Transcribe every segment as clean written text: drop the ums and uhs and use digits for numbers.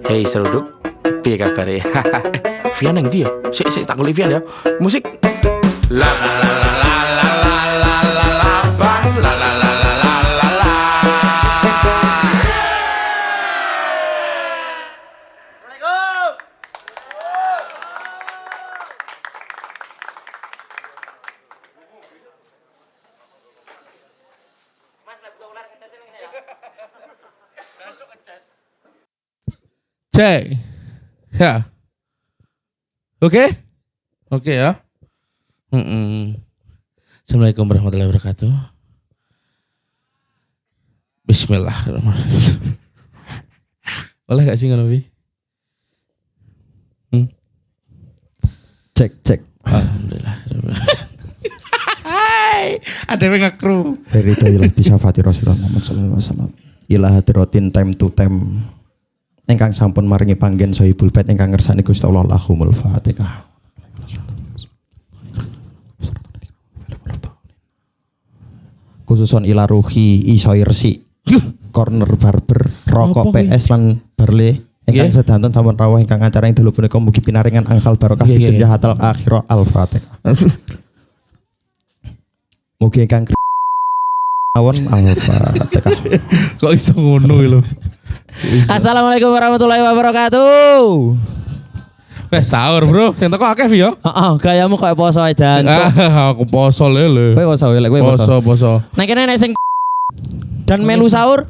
Hei seruduk, piye kabare? Vian yang dia, sik tak golek Vian ya. Musik. La la la la la la la la la bang la la la la la la la. Assalamualaikum. Mas lek ular ketesnya ngene ya. Dancuk keces. Cek. Ya. Oke? Oke ya. Assalamualaikum warahmatullahi wabarakatuh. Bismillahirrahmanirrahim. Boleh gak sih ngono, Bi? Cek. Alhamdulillah. Hai, ada yang ngekru. Dari Dailah bisa Fatih Rasulullah Muhammad sallallahu alaihi wasallam. Ila hadirotin time to time. Engkang sampun maringi panggen Sohibul Bait engkang ngersani Gusti Allah lahumul Fatihah. Khususon ila ruhi isoirsi corner barber rokok PS lan barle engkang sedanten sampun rawuh engkang acara ing dalu punika mugi pinaringan angsal barokah Iya, iya, dunya hatal akhirah al-Fatihah. Mugi engkang awan al-Fatihah. Kok iso ngono lho? Assalamualaikum warahmatullahi wabarakatuh. Wes sahur, Bro. Sing teko akeh ya. Heeh, gayamu koyo poso edan. Aku poso lele. Kowe poso lek kowe poso. Poso. Nek kene nek sing dan melu sahur.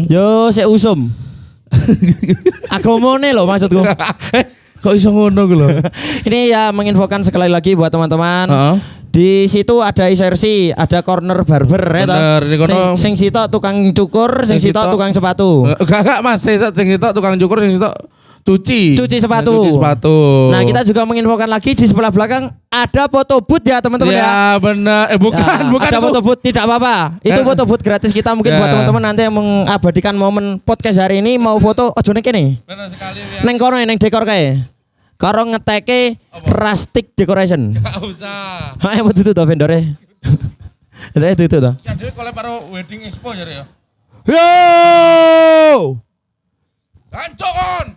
Yo sik usum. Agamane lho maksudku. Kok iso ngono ku lho? Ini ya menginfokan sekali lagi buat teman-teman. Heeh. Di situ ada isersi, ada corner barber ya toh. Bener, di kono. Sing sitok tukang cukur, sing sitok tukang sepatu. Enggak Mas, sing sitok tukang cukur, sing sitok cuci sepatu. Cuci sepatu. Nah, kita juga menginfokan lagi di sebelah belakang ada foto booth ya teman-teman ya. Ya benar. Bukan Ada itu. foto booth, tidak apa-apa. Itu foto booth gratis kita mungkin buat teman-teman nanti yang mengabadikan momen podcast hari ini mau foto ojo ning kene. Benar sekali ya. Neng kono neng dekor kae. Karo ngeteke rustic decoration. Enggak usah. Ha apa itu to vendore? Itu to. Ya dhewe kolek karo wedding expo jare ya. Yo! Gancok kon.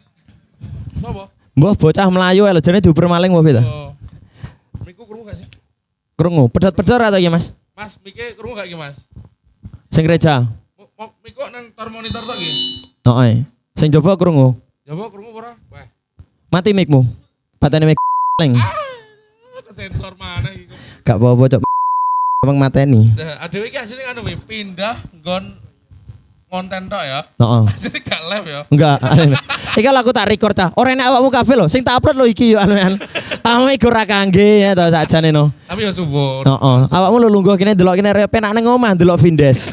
Sopo? Mbah bocah Melayu lho jane diuber maling mbah to. Oh. Miku krungu gak sih? Krungu, pedot-pedot atau ya Mas? Mas, Miki krungu gak iki, Mas? Sing gereja. Miku nang tar monitor tok iki. Heeh. Sing jowo krungu. Jawab krungu ora? Wah. Mati mikmu. Patene mik leng. Ke sensor mana iki? Gak apa-apa cok. Emang mateni. Adewe iki asline anu pindah nggon konten tok ya. Heeh. Asline gak live ya. Enggak. Iki aku tak record ta. Ora enak awakmu kabeh lho. Sing tak upload lho iki yo anu-an. Awakmu iku ora kangge ya to sakjane no. Tapi ya subur. Heeh. Awakmu lho lungguh kene delok kene penak ning omah delok Vindes.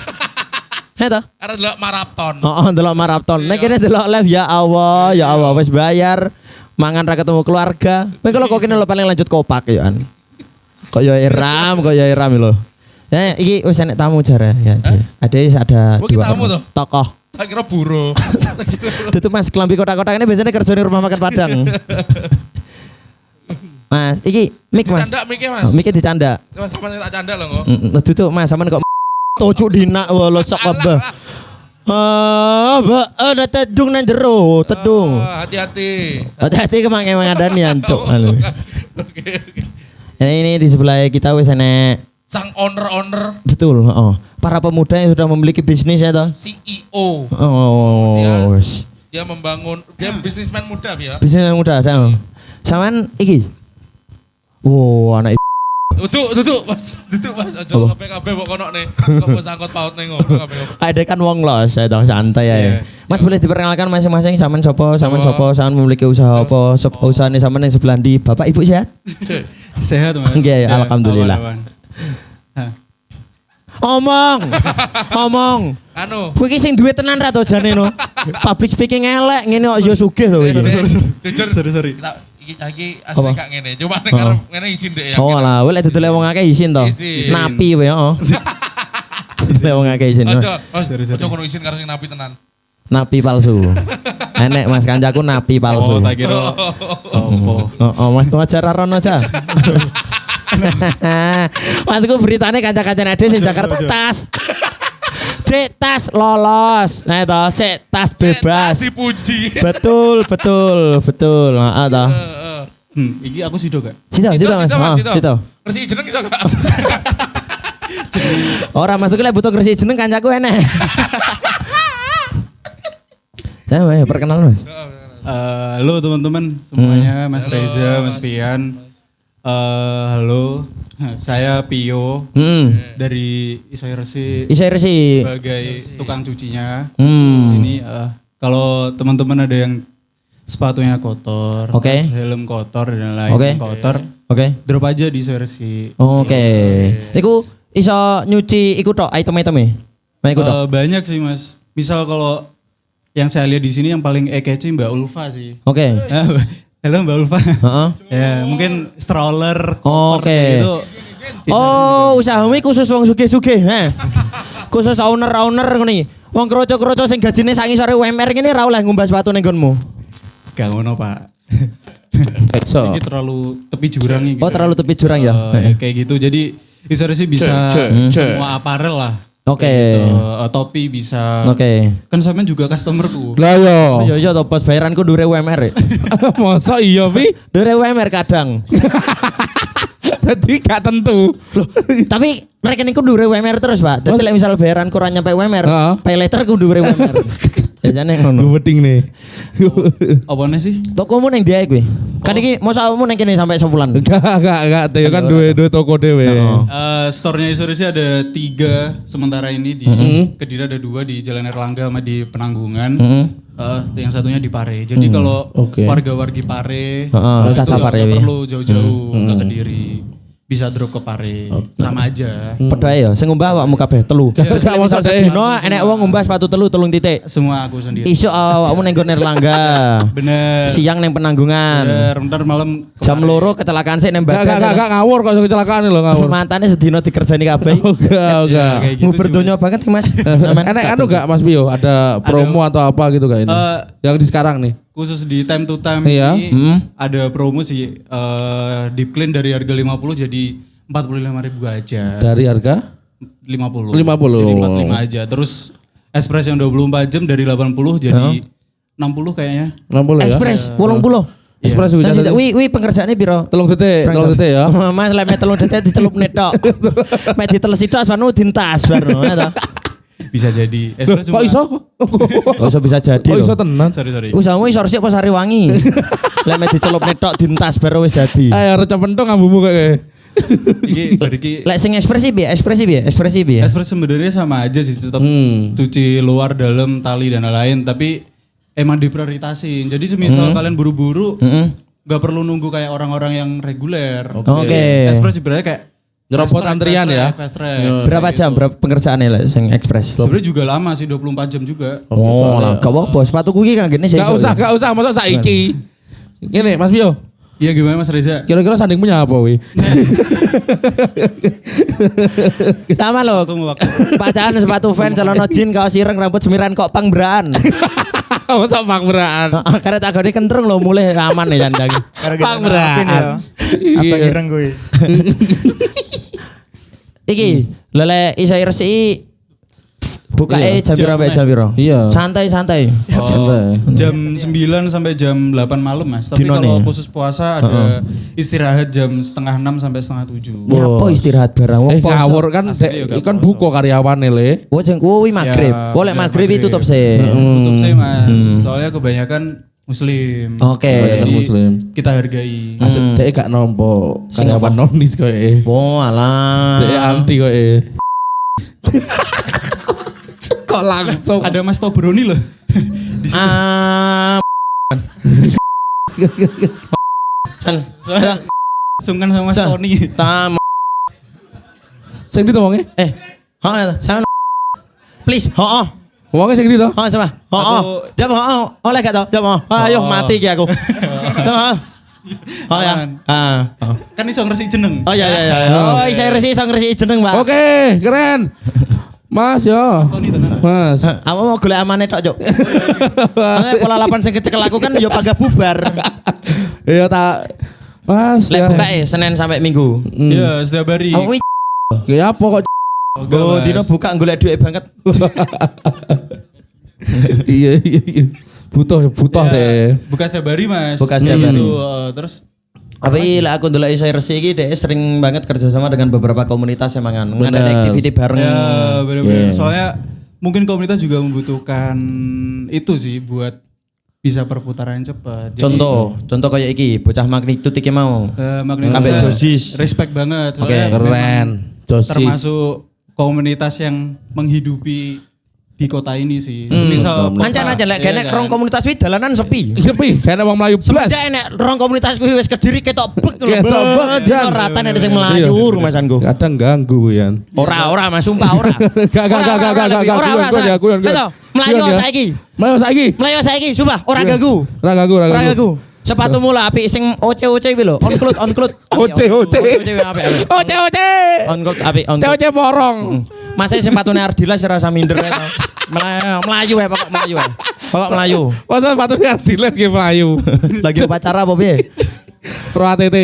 Ya to? Karena delok maraton. Heeh, delok maraton. Nek kene delok live ya Allah wis bayar. Mangan ra ketemu keluarga. Kowe kalau kok kene lho paling lanjut kopak yo an. Kok yo iram lho. Ya iki wis enek tamu jare ya. Ada Oh, dua tamu orang tuh? tokoh. Tak kira buruh. Itu Mas kelambi kotak-kotak ini biasanya kerja di rumah makan Padang. Mas, iki mik Mas. Dicanda Miki, Mas. Oh, miknya dicanda. Mas sampean tak canda lho kok. Tutup Mas, sampean kok tocuk dinak wae sok kabeh. Ada tedung nang jero, tedung. Hati-hati. Hati-hati kemangke mangadani antuk. Oke. Ini di sebelah kita wis enek. Sang owner Betul, heeh. Para pemuda yang sudah memiliki bisnis ya toh. CEO. Oh, wis. Dia membangun, dia bisnismen muda ya. Bisnis yang muda ada. Saman iki. Wow, anak Duduk Mas. Ojo kabeh kok kono ne. Kok mau sangkut paut ning ngono kabeh. ada kan wong los, saya tahu santai ya. Mas boleh diperkenalkan masing-masing saman sopo, saman memiliki usaha apa, usaha ini saman yang sebelah di Bapak Ibu sehat? Sehat Mas. Nggih, alhamdulillah. Omong. Anu. Kowe iki sing duwe tenan ra to jane no. Public speaking elek ngene kok yo sugih to iki. Sorry. Iki lagi asli gak ngene. Coba nek arep ngene isin dek ya. Oh lah, kowe lek dodol wong akeh isin to. Isin. Napi kowe heeh. Lek wong akeh isin. Ojo kono isin karo sing napi tenan. Napi palsu. Enek Mas kancaku napi palsu. Oh, tak kira sopo. Oh, Mas ngajar rono aja. Mas ku beritane kanca-kancane ade sing Jakarta tas. Sik tas lolos. Nah itu sik tas bebas. Dipuji. Betul. Heeh toh. Iki aku sido gak? Situ Mas. Mas, Situ. Resi jeneng iso gak? Ora Mas tuku lek butuh gresik jeneng kancaku enek. Ya, perkenalan Mas. Halo teman-teman semuanya, Mas Reza, Mas Pian. Halo, saya Pio dari Isoi Resi Resi. sebagai tukang cucinya. Hmm. Sini kalau teman-teman ada yang sepatunya kotor, Oke. terus helm kotor dan lain Oke. kotor, Oke. drop aja di Isoi Resi. Oke. Iku iso nyuci iku tok item-iteme. Nah, iku tok. Banyak sih Mas. Misal kalau yang saya lihat di sini yang paling eye-catchy Mbak Ulfa sih. Oke. Halo Mbak Ulfa. Heeh. Ya mungkin stroller. Oke. kayak gitu. Oh, usahamu iki khusus wong sugih-sugih, Mas. Khusus owner-owner ngono iki. Wong kroco-kroco sing gajine sak ngisore UMR ngene ra oleh ngumbah sepatu ning nggonmu. Gak ngono Pak. Ekso. Ini terlalu tepi jurang ini. Oh, terlalu tepi jurang ya. Kayak gitu. Jadi Isoi Resi bisa semua aparel lah. Oke. Gitu. Topi bisa. Oke. Kan sampean juga customerku. Lah yo. Iya iya to bos bayaranku dure UMR. Masa iya Pi? Dure UMR kadang. Jadi gak tentu. Loh, tapi rekeningku dure UMR terus, Pak. Dadi lek misal bayaran kurang nyampe UMR, Heeh. pay later ku dure UMR. Jajane ngono. Gue wedding nih. Apanya sih? Tokomu ning dia kuwi. Kan iki mosok kamu ning kene sampai sebulan. Gak. Dia kan dua toko dewe. Store-nya Isoi Resi ada 3 sementara ini di Kediri ada 2 di Jalan Erlangga sama di Penanggungan. Yang satunya di Pare. Jadi kalau Oke. warga-wargi Pare Heeh, itu Caca Pare, nggak wi. perlu jauh-jauh ke Kediri. Bisa drop ke Pare. Sama aja. Padha ya, sing ngumbah awakmu kabeh telu. Gak mau sadek. Dino enek wong ngumbah sepatu telu 3 titik. Semua aku sendiri. Isuk awakmu ning nggon Erlangga. Bener. Siang ning Penanggungan. Bentar malam ke Jam Pare. 2 kecelakaan sik ning Gak Bagas. ngawur kok kecelakaan nih lo ngawur. Mantane sedina dikerjani kabeh. Gak. Kayak gitu Nguber sih, donya banget sih, Mas. Enak anu gak Mas Pio? Ada promo atau apa gitu gak ini? Yang di sekarang nih. Khusus di time to time Iya. ini ada promo sih. Deep clean dari harga 50 jadi 45.000 aja. Dari harga 50. 50. Jadi 45 aja. Terus Express yang 24 jam dari 80 jadi 60 kayaknya. 60 ya. Express 80. Express bisa Nah, wi pengerjaane piro? telung detik ya. Mas lek met 3 detik dicelup netok. Mek ditelesi tok asbanu dintas baru ya toh. Bisa jadi. Express Kok iso? Kok iso bisa jadi Kok lho. iso tenan? Sorry. Usahamu iso resik apa Sariwangi? Lek met dicelup netok dintas baru wis dadi. Ayo reca pentung ambumu kayak. Iki Lek sing ekspresi piye? Express sebenarnya sama aja sih, tetap cuci luar, dalam, tali dan lain-lain, tapi emang diprioritasin. Jadi semisal kalian buru-buru, nggak perlu nunggu kayak orang-orang yang reguler. Oke. Express sebenarnya kayak Nyerobot antrian ya. fast track. Berapa jam berapa pengerjaannya lek sing ekspres? Sebenarnya juga lama sih, 24 jam juga. Oh, lah gak apa-apa sepatuku iki kan gini sih. Gak usah, masa saiki. Gini Mas Pio, Iya gimana Mas Reza? kira-kira sanding punya apa wi? Sama loh. Tunggu waktu. Padahal sepatu fans celana jin kaos ireng rambut semiran kok pangbraan. Masa pangberaan? Karena tak gede kentrung loh mulai aman nih jandang. Pangberaan. Apa ireng gue? Iki lele Isoi Resi buka jam berapa jam berapa? Iya. Santai. Jam 9 sampai jam 8 malam Mas. Tapi Dino kalau nih. khusus puasa ada istirahat jam 5:30 sampai 6:30. Apa istirahat barang wong poso. Ngawur kan, Asli ya, gak kan poso. buko karyawan le. Wah jeng kuwi maghrib. Boleh Ya, maghrib itu tutup sih. Tutup sih Mas. Soalnya kebanyakan Muslim. Oke. Jadi Muslim. kita hargai. Dia gak nompo karyawan nonis kok Oh alah. Dia anti kok Kok langsung? Ada Mas Tobroni loh. Di situ. Soalnya sungkan sama Mas Tony. Tam. Sing di ngomongnya? Sama please, Ngomongnya sing di to? sama. Jam oleh gak tau? Jam ayo mati ki aku. Oh ya. Kan iso ngresik jeneng. Oh ya. Oh saya resi jeneng, Pak. Oke, keren. Mas yo. Tony tenan. Mas. Aku mau golek amane tok, Cuk. Nang pola 8 sing kecekel aku kan ya pagah bubar. Iya tak. Mas. Lek buka Senin sampai Minggu. Iya, setiap hari. Aku Ya apa kok Go dino buka golek duit banget. Iya. Butuh deh. Buka setiap hari Mas. Buka setiap hari. Gitu, terus Tapi lah aku ndelok iso resi iki dhek sering banget kerjasama dengan beberapa komunitas emang kan. Ada activity bareng. ya benar-benar. Soalnya mungkin komunitas juga membutuhkan itu sih buat bisa perputaran cepat. Jadi, Contoh kayak iki, bocah magnitude iki mau. Magneto Sampai saya Josis. respect banget. Oke, Soalnya Keren. Josis. termasuk komunitas yang menghidupi di kota ini sih. Semisal Ancan aja lek kene rong komunitas kuwi dalanan sepi. Sepi, karena wong Melayu blas. Semenjak enek rong komunitas kuwi wis Kediri ketok bek Ketok bek, Jan. rata nek sing Melayu rumasanku. Kadang ganggu Yan. Ora Mas, sumpah ora. Gak. Ora. Melayu saiki. Melayu saiki, sumpah ora ganggu. Ora ganggu. Sepatumu lah apik sing oce-oce kuwi lho, on cloth. Oce. apik. Oce. On cloth apik, on cloth. Oce borong. Masih sepatune Ardilas ora usah minder ya. Melayu ya, pokok Melayu ya. Pokok Melayu. Masa sepatunya Ardiles ki Melayu. Lagi upacara apa piye? Pro ATT.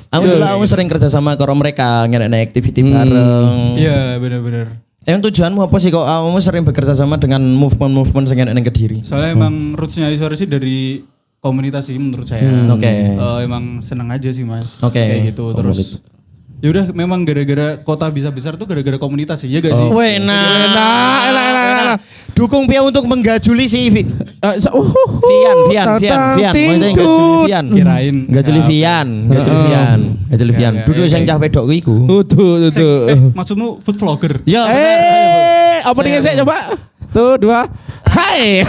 Aku dulu sering kerja sama karo mereka, ngenek activity bareng. Iya benar-benar. Yang tujuanmu apa sih kok kamu sering bekerja sama dengan movement sing enek ning Kediri? Soalnya emang rootsnya Isore sih dari komunitas sih menurut saya. Oke. Emang seneng aja sih Mas. Oke. Kayak gitu terus. Ya udah memang gara-gara kota bisa besar tuh gara-gara komunitas sih, ya gak sih? Enak. Dukung Pia untuk menggajuli si Vian. Maksudnya gajuli Vian. Kirain. Gajuli Vian. Duduk sing cah wedok kuwi iku. Tuh. Maksudmu food vlogger? Ya. Openingnya saya coba. Tuh 2. Hai.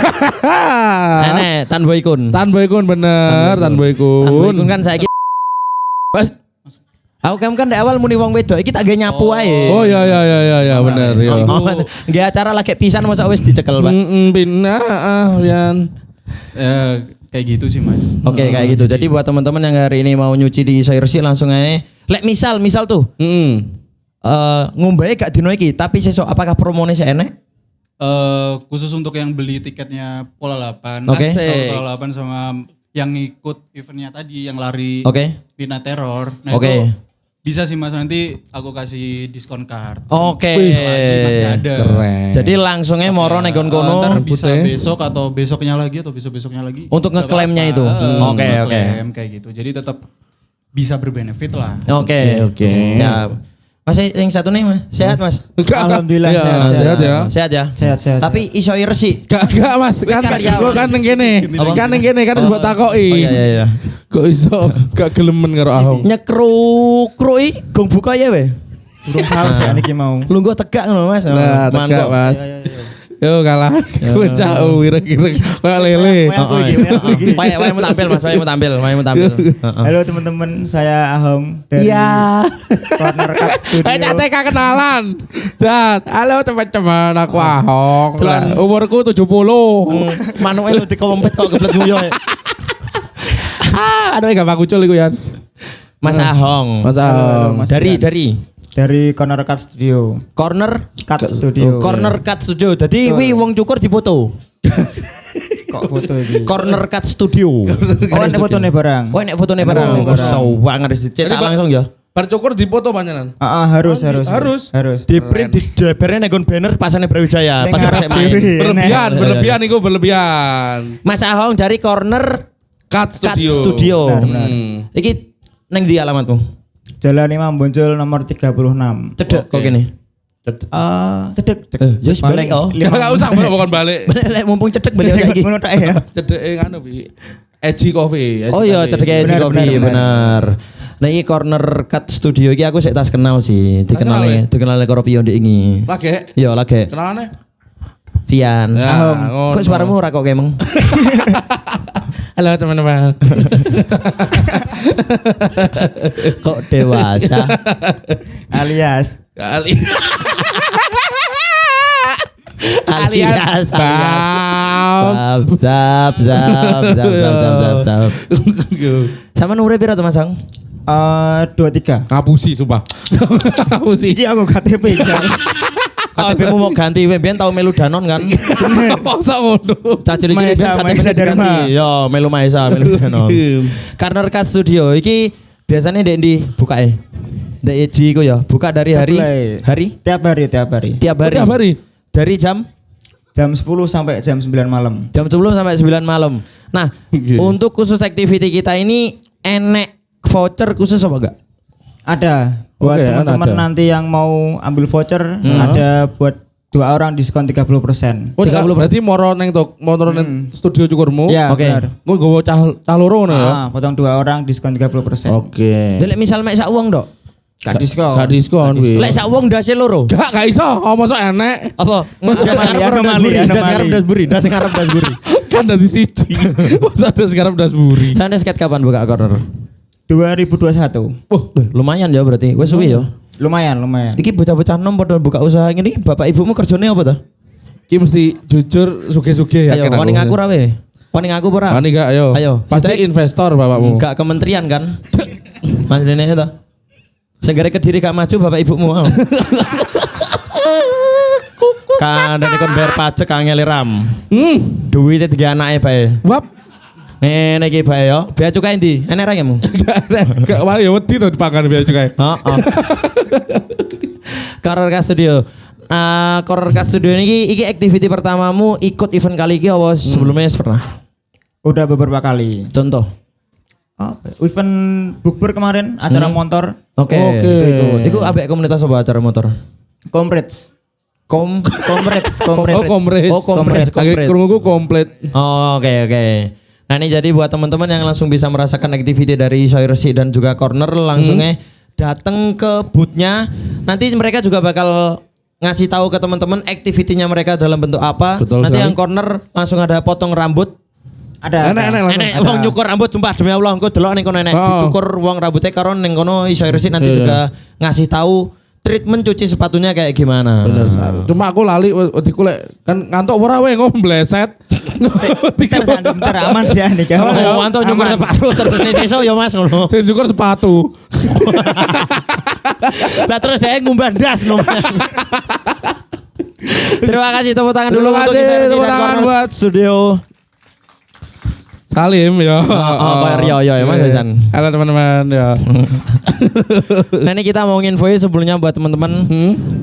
Nenek Tan Boykun. Tan Boykun bener, Tan Boykun. Kan saiki aku kan di awal muni wong wedok iki tak gawe nyapu ae. Oh ya bener ya. Nggih acara lagi pisan masa wis dicekel, Pak. Pian. Kayak gitu sih Mas. Oke, kayak gitu. Jadi buat teman-teman yang hari ini mau nyuci di Soirsi langsung aja. Lek misal tuh. Ngombe gak dino iki, tapi sesuk apakah promone sih enek? Khusus untuk yang beli tiketnya Pola 8. Oke. Pola 8 sama yang ikut eventnya tadi yang lari Pina Terror. Nah, Oke. itu bisa sih Mas, nanti aku kasih diskon card. Oke. Masih ada. Keren. Jadi langsungnya moro nek kono Ntar bisa besok atau besoknya lagi atau besok-besoknya lagi. untuk ngeklaimnya itu. Oke. Ngeklaim kayak gitu. Jadi tetap bisa berbenefit lah. Oke. Ya. Mas yang satu nih Mas, sehat Mas? Alhamdulillah Sehat ya. Sehat. Tapi iso resi. Gak Mas, kan gua kan nang kene. Kan nang kene kan buat takoki. Iya. Kok iso gak gelemen karo Ahong. Nyekru-krui gong buka ya we. Durung tahu sih niki mau. Lu gua tegak ngono Mas. Nah, tegak Mas. Yo kalah. Bocah wirek-wirek kayak lele. Wae mau tampil Mas, wae mau tampil. Halo teman-teman, saya Ahong dari Corner Cut Studio. TK kenalan. Dan halo teman-teman, aku Ahong. Umurku 70. Manuke lu dikompet kok geblet guyo. Aduh gak bakucul iku ya. Mas Ahong. Dari Corner Cut Studio. Corner Cut Studio. Jadi wi wong cukur dipoto. Kok foto iki? Corner Cut Studio. Oh, nek fotone barang. Oh, nek fotone barang. Sawang harus dicetak langsung ya. Bercukur di foto panjenengan. Harus. Di print di jeberne nggon banner pasane Brawijaya pas resek main. Berlebihan iku berlebihan. Mas Ahong dari Corner Cut Studio. Benar. Iki neng di alamatmu? Jalan Imam Bonjol nomor 36. Cedek kok gini. Cedek. Ya wis balik oh. Gak usah bukan balik. Lek mumpung cedek balik lagi. Ngono tok ya. Cedek anu Bi. Edgy Coffee. Oh iya cedek Edgy Coffee bener. Nah ini Corner Cut Studio iki aku sik tas kenal sih. Dikenali karo Pion ndek iki. Lagi? Iya lagi. Kenalane? Vian. Kok suaramu ora kok kemeng? Halo teman-teman. Kok dewasa? Alias Zap. Sama nomornya piro to Mas Ang? 23. Ngapusi sumpah. Ngapusi. Iki aku KTP kan. KTP mu mau ganti, ben tau melu Danon kan? Masa ngono. Tak cilik-cilik ben KTP ganti. Yo, melu Maesa, melu Danon. Corner Cut Studio iki biasanya ndek ndi bukake? DEJ ku ya. Buka dari hari Tiap hari. tiap hari. Tiap hari. Dari jam Jam 10 sampai jam 9 malam. jam 10 sampai 9 malam. Nah, untuk khusus activity kita ini enek voucher khusus apa enggak? Ada. Buat Oke, teman-teman ada. nanti yang mau ambil voucher, ada buat 2 orang diskon 30%. Oh, berarti moro neng studio cukurmu. Ya, Oke. benar. Gue gowo cah loro ngono ya. Potong 2 orang diskon 30%. Oke. Lek misal mek sak wong, Dok. Gak diskon. Gak diskon wi. Lek sak wong ndase loro. Gak iso. Oh, mosok enek. Apa? Anomali, Das ngarep das buri. Kan dari siji. Masa ada sekarang das buri. Sana sket kapan buka corner? 2021. Lumayan ya berarti. Wes suwi ya. Lumayan. Iki bocah-bocah nom padha buka usaha ngene iki bapak ibumu kerjane apa ta? Ki mesti jujur suge-suge ya. Ayo, wani ngaku ra we. Wani ngaku apa ora? Wani gak ayo. Ayo. Pasti investor bapakmu. Enggak kementerian kan? Mas Dene itu. Senggare Kediri gak maju bapak ibumu. Kan dan ikon bayar pajak angel ram. Duitnya 3 anake bae. Wap. Ngene iki bae yo. Bea cukai ndi? Enek ra kamu? Gak wali ya wedi to dipangan biaya cukai. Heeh. Kororka Studio. Kororka Studio ini iki activity pertamamu ikut event kali iki apa sebelumnya pernah? Udah beberapa kali. Contoh. Event bukber kemarin, acara motor. Oke. Iku ambek komunitas apa acara motor? Komprets. Komprets. Oh, komres. Oh, komprets. Agak krunguku komplit. Oh, oke. Nah ini jadi buat teman-teman yang langsung bisa merasakan activity dari Soirsi dan juga Corner langsungnya datang ke boothnya. Nanti mereka juga bakal ngasih tahu ke teman-teman activity-nya mereka dalam bentuk apa. Betul Nanti sekali. yang Corner langsung ada potong rambut. Ada. Enak langsung. Enek wong nyukur rambut sumpah demi Allah engko delok ning kono enek dicukur wong rambutnya karo ning kono Soirsi nanti juga ngasih tahu treatment cuci sepatunya kayak gimana. Bener. Cuma aku lali wediku lek kan ngantuk ora we ngombleset. Bentar aman sih nih kan. Oh, mantap nyukur sepatu terus sesuk ya Mas ngono. Sing syukur sepatu. Lah terus dia ngumbah das no. Terima kasih tepuk tangan dulu Terima untuk kasih, Soirsi tepuk dan tangan Corner buat Studio. Salim ya. Pak Rio ya Mas Hasan. Halo teman-teman ya. Nah ini kita mau nginfoin sebelumnya buat teman-teman.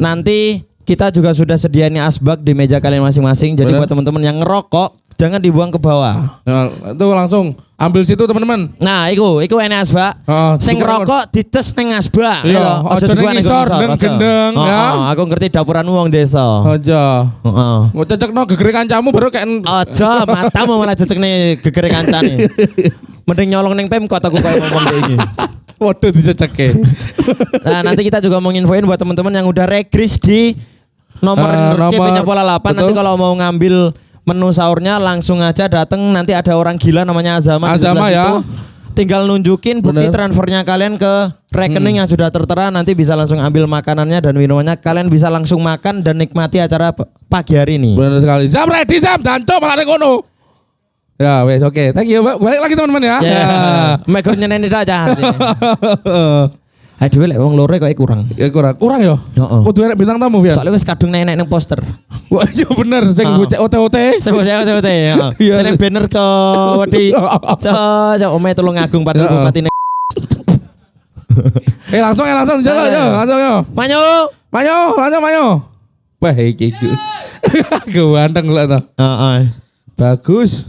Nanti kita juga sudah sediain asbak di meja kalian masing-masing. Jadi Bener. buat teman-teman yang ngerokok jangan dibuang ke bawah. Nah, itu langsung ambil situ teman-teman. Nah, iku enek asbak. Sing ngerokok dites neng asbak. Iya, aja ning ngisor, neng gendeng, ya. Aku ngerti dapuran wong desa. Aja. Heeh. Mau cocokno gegere kancamu baru kayak Aja matamu malah cecek nih gegere kancane. Mending nyolong neng Pemkot aku kayak ngomong kayak gini. waduh diceceke. Nah, nanti kita juga mau nginfoin buat teman-teman yang udah regris di nomor CP-nya Pola 8. Nanti kalau mau ngambil menu sahurnya langsung aja datang, nanti ada orang gila namanya Azama di Azama sebelah ya. situ. Tinggal nunjukin bukti Bener. transfernya kalian ke rekening yang sudah tertera, nanti bisa langsung ambil makanannya dan minumannya. Kalian bisa langsung makan dan nikmati acara pagi hari ini. Benar sekali. Zam ready Zam, danco malah ning kono. Ya wes oke. Thank you. Balik lagi teman-teman ya. Ya, mekon nyeneni aja. Aduh lek wong loro kok kurang. Ya kurang ya. Heeh. Kudu enek bintang tamu ya. Soalnya wis kadung nenek ning poster. Wah iya bener sing bocek OT-OT. Saya ya. Iya. Saya banner ke wedi. Cok omae Tulung Agung padahal Heeh. bupati. Langsung jalan ya. Langsung ya. Manyo. Langsung mayo. Wah iki. Ganteng lho to. Heeh. Bagus.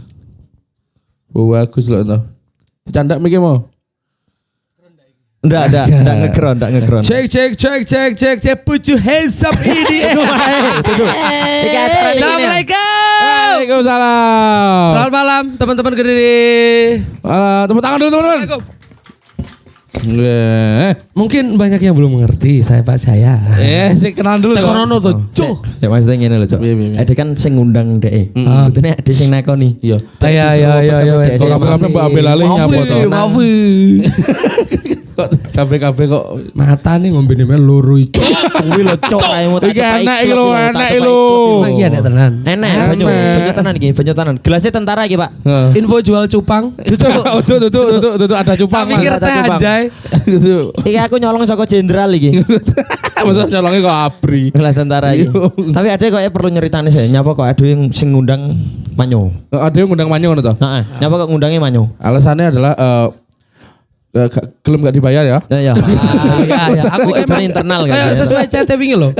Bagus lho to. Candak mikir mau. Enggak ngegron. Cek, put your hands up ini. Iki acara ini. Assalamualaikum. Waalaikumsalam. Selamat malam teman-teman Kediri. Tepuk tangan dulu teman-teman. Mungkin banyak yang belum mengerti saya Pak saya. Sih kenalan dulu. Tekonono tuh, cuk. Ya maksudnya ngene lho, Cok. Iya. Ada kan sing ngundang dhek. Kudune ada sing nakoni. Iya. Ya. wes. Kok kabeh Mbak Abel Ali nyapa to. Maaf. Kok kabeh kok Mata nih ngombe mel loro itu. Kuwi lho, Cok, raimu tak Iki tepai enak klub iki lho, lho, tak enak tepai lho. klub Emang iya nek tenan. Enak, banyu tenan iki, banyu tenan. Gelasnya tentara iki, Pak. Info jual cupang. Tuh ada cupang. Tak pikir Mas, teh ada cupang. anjay. Gitu. Iki aku nyolong saka jenderal iki. Masa nyolongnya kok abri. Gelas tentara iki. Tapi ada kok perlu nyeritani saya, nyapa kok ada yang sing ngundang Manyo. Ada yang ngundang Manyo ngono to. Heeh, nyapa kok ngundangnya Manyo? Alasannya adalah Gelem gak dibayar ya. Ya. Ya, aku Kuwi emang internal kan. kayak sesuai CT wingi lho.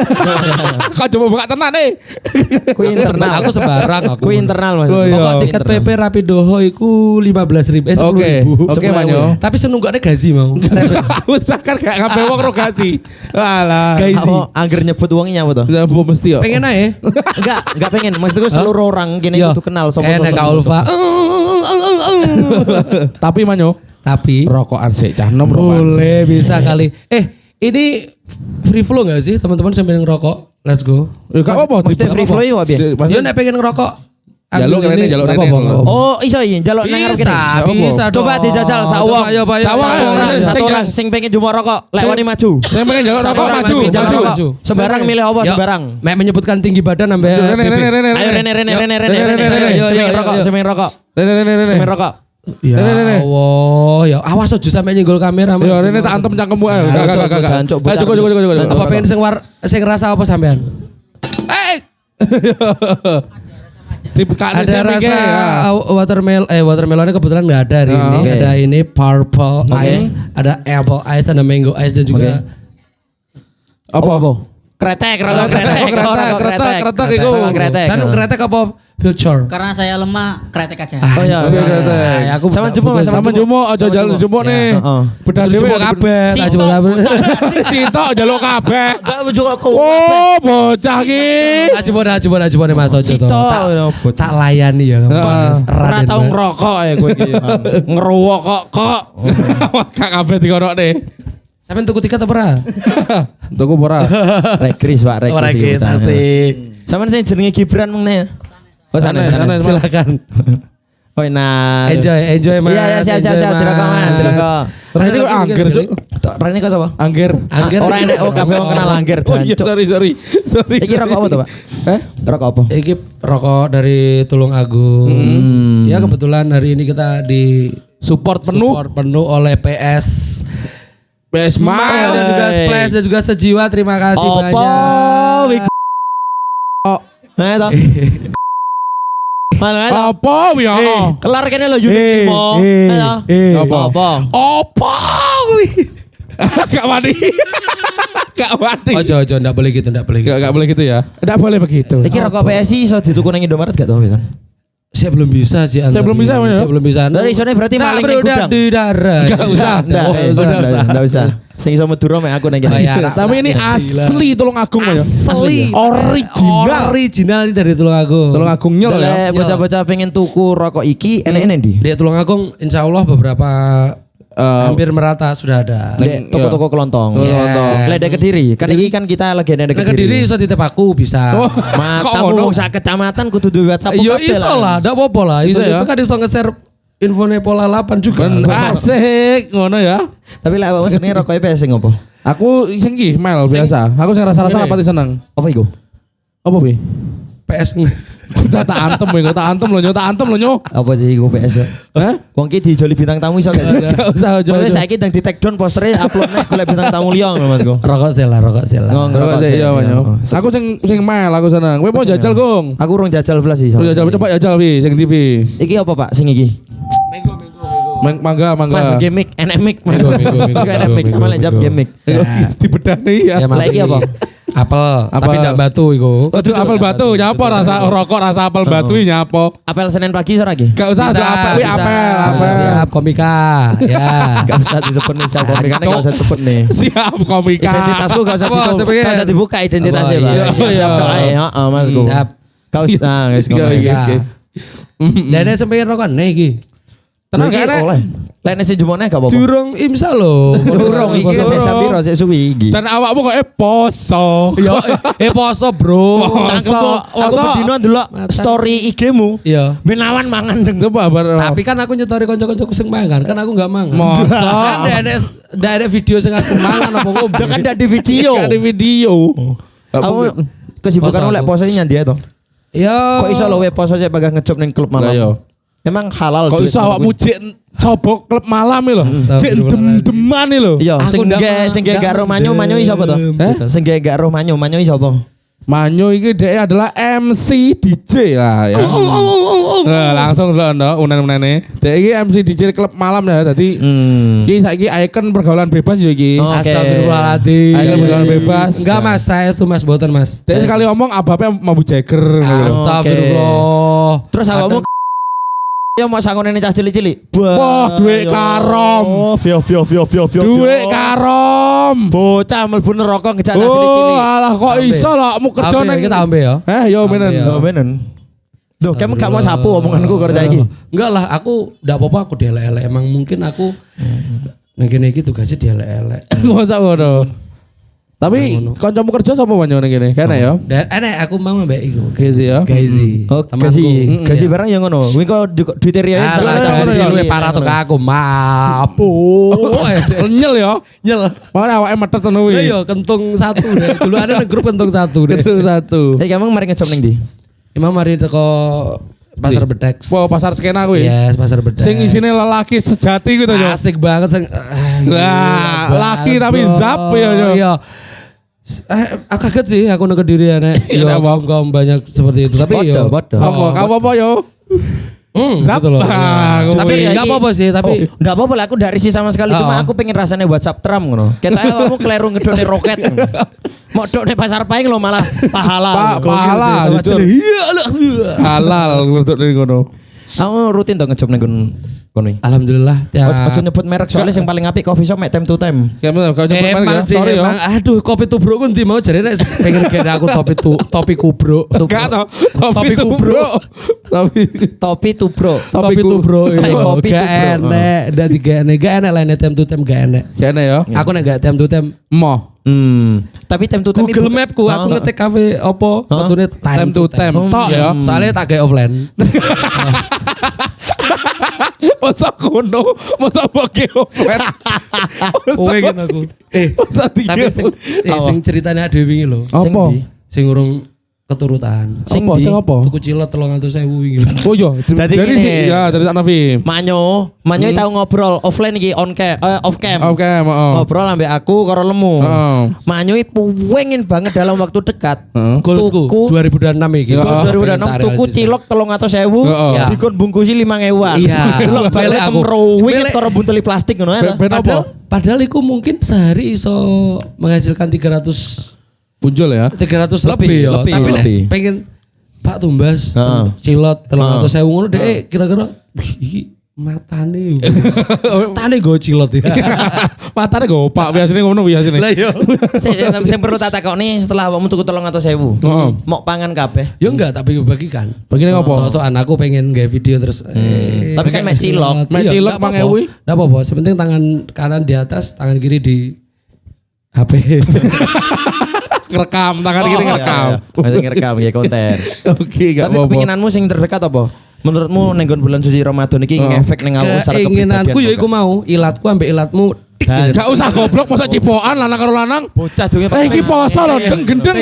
Kau coba buka tenan nih. Kuwi internal. Aku sembarang aku. Kuwi internal Mas. Oh, iya. Pokok tiket PP Rapidoho iku 15.000 10.000. Oke, Manyo. Tapi senunggaknya gaji mau. Usah kan gak ngapain wong rogasi. Alah. Gaji. Angger nyebut wongnya apa tuh? Ya mesti yo. Pengen aja. Enggak pengen. Maksudku seluruh orang kini Iya. kudu kenal sapa Enak Kak Ulfa. Tapi Manyo, Tapi rokokan sih cah nom rokokan. boleh bisa kali. Ini free flow gak sih teman-teman sambil ngerokok? Let's go. Ya gak apa-apa. Mesti free flow ya Bi. Yo nek pengen ngerokok. Jaluk ambil rene, ini, jaluk nggak rene. apa-apa, nggak apa-apa. Oh, iso iki njaluk nang ngarep kene. Bisa dong. Coba dijajal sak wong. Ayo, Pak, ayo. Sak wong, ayo. Satu orang sing pengen jumpa rokok, lek wani maju. Saya pengen jalur Satu rokok orang maju. jalur Maju. rokok. Sembarang milih apa Yo, sembarang. Mek menyebutkan tinggi badan sampai Rene, BP. rene, rene. Ayo Rene. Yo, yo, Semen yo, rokok, yo. semen rokok. Rene, rene, rene. Semen rokok. Ya Allah, ya awas aja sampai nyenggol kamera. Mas. Yo, rene tak antem cangkemmu ayo. Gak. Jancuk, Ayo cukup. Apa pengen sing rasa apa sampean? Tipe kak Ada rasa watermelonnya kebetulan nggak ada hari ini. Oke. Ada ini purple ice, ada apple ice, ada mango ice dan juga apa? Kretek, Kretek iku. Kretek. Sanu kretek apa future? Karena saya lemah, kretek aja. Oh iya. Ya, aku Sama Jumo, Mas. Sama Jumo aja jalur Jumo nih. Heeh. Bedah Kudu dhewe. Jumo kabeh, tak Jumo kabeh. Sitok jaluk kabeh. Enggak juga kok. Oh, bocah ki. Tak Jumo Mas Ojo to. Tak layani ya kamu. Ora tau ngerokok ya kowe iki. Ngerowok kok. Kak kabeh dikonokne. Sampeyan tuku tiket apa ora? Tuku ora. Regris Pak, regris. Sampeyan sing jenenge Gibran mengne. Oh sana. Silakan. Oh nah. Enjoy Mas. Iya siap direkam. Rene kok angger, Cuk. Rene kok sapa? Angger. Ora enek kabeh wong kenal angger Oh iya, jancuk. sorry. Iki rokok apa tuh, Pak? Rokok apa? Iki rokok dari Tulung Agung. Ya kebetulan hari ini kita di Support support penuh oleh PS Smile dan juga Splash dan juga Sejiwa. Terima kasih banyak. Nah, toh. Mana toh? Apa ya? Kelar kene lho unit 5. Apa? Apa kuwi? Gak wani. Gak wani. Ojo enggak boleh gitu. Gak boleh gitu ya. Enggak boleh begitu. Iki rokok PSI iso dituku nang Indomaret gak toh, Pisan? Saya belum bisa sih. Saya belum bisa, Mas, ya? Saya belum bisa. Dari isone berarti maling ning gudang. di darat. Enggak usah. Enggak usah. Sing iso meduro mek aku nang kene. Tapi ini asli Tulung Agung ya. Asli. Original ini dari Tulung Agung. Tulung Agung nyel ya. Lek bocah-bocah pengen tuku rokok iki enek-enek ndi? Di Tulung Agung insya Allah beberapa hampir merata sudah ada. Lek toko-toko kelontong. Kelontong. Lek dek Kediri, kan iki kan kita lagi nek Nah, Kediri iso ditep aku bisa. Matamu sak kecamatan kudu duwe WhatsApp Yo kabeh iso lah, enggak apa-apa lah. Bisa Itu ya? kan iso nge-share infonya Pola 8 juga. Asik ngono ya. Tapi lek awakmu senenge rokok PS sing opo? Aku sing ki Mel biasa. Aku sing rasa-rasa rapati seneng. Apa iku? Apa bi? PS Tak antem ya, tak antem lo nyo. Apa sih iku PS? Hah? Wong ki dijoli bintang tamu iso gak sih? Gak usah aja. Maksudnya saiki ndang di take down posternya upload nek golek bintang tamu liya ngono Mas Go. rokok sela. Rokok sih iya banyak. Aku sing Mel aku seneng. Kowe mau jajal Gong? Aku urung jajal belas sih. Jajal coba jajal bi sing TV. Iki apa Pak sing iki? Mangga. Mas gimmick, enek mic Mas. Minggu. Enek mic sama lek jawab gimmick. Dibedah nih ya. Lek iki apa? Apel, tapi ndak batu iku. Kudu apel batu nyapa rasa rokok rasa apel batu nyapa. Apel Senin pagi sore lagi? Gak usah ada apel kuwi apel. Siap komika. Ya. Gak usah disebut nih siapa komika gak usah disebut nih. Siap komika. Identitasku gak usah Apa, dibuka. sebagai- Gak usah dibuka identitasnya Oh, Pak. iya. Siap doa ya, Mas Go. Siap. Kau guys Oke. Dan sampai rokok nih iki. Tenang Iki gak enak. oleh. Lainnya sih jumone gak apa-apa. Durung imsa lho. Durung iki kan desa piro sik suwi iki. Dan awakmu kok poso. Yo, poso bro. Aku bedino ndelok story IG-mu. Iya. Benawan mangan deng. Coba bar. Tapi kan aku nyetori konco-koncoku sing mangan, kan aku enggak mangan. Masa? Kan ndak ada video sing aku mangan apa ngombe. Kan ndak di video. Gak ada video. Kamu kesibukanmu lek poso nyandi to? Ya. Kok iso lho we poso sik bagah ngejob ning klub Lah, yo. malam. Emang halal. Kok duit iso ngono awakmu kuwi? cek coba klub malam lho. Cek dem-deman lho. Iya, Aku sing ndak ge sing ge ndak gak roh manyo iso apa to? Gitu. Sing ge gak roh manyo iso apa? Manyo iki dia adalah MC DJ lah ya. Nah, langsung lho unen-unene. Dia iki MC DJ klub malam ya. Dadi iki saiki ikon pergaulan bebas ya iki. Astagfirullahaladzim. Ikon pergaulan bebas. Enggak Mas, saya itu Mas boten Mas. Dia sekali ngomong abapnya Mabu Jagger. Astagfirullah. Terus awakmu ya mau sangonene cah cilik-cilik. Wah, duit karom. Bio. Duit karom. Bocah mlebu neraka ngejak cah Oh, cilik-cilik. alah kok iso lah mu kerja Ambe, nang. kita ambe ya. Yo menen. Oh, menen. Duh, kamu gak mau sapu omonganku kerja iki. Enggak lah, aku ndak apa-apa aku dielek-elek. Emang mungkin aku nang kene iki tugasnya dielek-elek. Masa ngono. Tapi kancamu kerja sapa manyo ning kene? Kene ya. Dan aku mau mbak iku. Gitu ya. Gazi. Oh, gaji barang yang ngono. Kuwi kok duit Ria Salah gazi luwe parah tuh aku mapu. Nyel ya. Nyel. Mana awake metet ngono Lah kuwi. yo kentung satu deh. Dulu ada nang grup kentung satu deh. Itu satu. Kamu mari ngejob ning ndi? Imam mari teko Pasar Betek. Wow, pasar skena kuwi. Yes, Pasar Betek. Sing isine lelaki sejati gitu yo. asik banget sing Lah, laki tapi zap ya yo. Iya. Aku kaget sih aku nang Kediri nek yo kaum banyak seperti itu tapi yo Bodoh. Apa yo? Zap. gitu loh. Ah, Tapi kuwi. enggak apa-apa sih, tapi Enggak apa-apa lah, aku enggak risih sama sekali. Cuma aku pengen rasanya WhatsApp Trump ngono. Ketoke kamu keliru ngedone roket. Mau dok ning pasar Paing lo malah pahala. Pahala gitu. iya Halal untuk dari kono. Aku rutin dong ngejob ning kono. alhamdulillah Ojo nyebut merek soalnya yang paling apik coffee shop mek time to time. Kamu kau nyebut merek Emang ya? sih, Sorry emang. ya. Aduh, kopi tubruk ku ndi mau jare nek pengen kene aku topi kubro. Enggak toh. Topi kubro. Topi Topi bro. Topi tubruk Kayak iya. kopi Gak tubruk. enek, dadi gak enek lainnya time to time gak enek. Kene ya. Aku nek gak time to time Mo. Tapi time to time Google Map ku aku ngetik kafe opo metune Time to time. Tok ya. Soalnya tak gawe offline. Masa kono, masa bagi offline. Oke kan aku. Masa Tapi sing ceritanya ada wingi lho. Apa? Sing urung keturutan. Sing Apa? di- Sing apa? Tuku cilok 300.000 wingi lho. Oh iya, Dadi dari ngene. sih ya dari Anak Film. Manyo tahu ngobrol offline iki off cam. Oke, mau. Ngobrol ambek aku karo lemu. Heeh. Manyo pengen banget dalam waktu dekat. Heeh. Goalsku Tuku. 2006 iki. Ya, Tahun 2006 tuku cilok 300.000 Heeh. dikon bungkusi 5.000-an. Iya. Delok balik Milih aku. aku. Milih- Karo bunteli plastik ngono ya. Ben apa? Padahal iku mungkin sehari iso menghasilkan 300 Punjul ya. lebih ya. lebih, Tapi nek lebih. pengen Pak Tumbas Heeh. cilot 300.000 ngono dek kira-kira wih, iki matane go cilot ya. Matane gopak biasanya ngono biasanya. Lah yo. Sing perlu tak takoni setelah awakmu tuku 300.000. Heeh. Mau pangan kabeh. Ya enggak tapi bagikan. Begini ngopo? Sosokan aku pengen gawe video terus Tapi kan mek cilok. Mek Iya, cilok nggak apa-apa. 5.000. Nggak apa-apa, sepenting tangan kanan di atas, tangan kiri di HP. Ngerekam tangan kiri ngerekam. Masih ngerekam ya konten. Oke, gak Tapi apa-apa. kepinginanmu sing terdekat apa? Menurutmu nenggon bulan suci Ramadan iki ngefek ning awakmu secara Keinginanku ya kepribadian iku mau, ilatku ambek ilatmu tik. Dan- Gak usah goblok masa cipokan lanang karo lanang. bocah dunge Iki poso lho gendeng.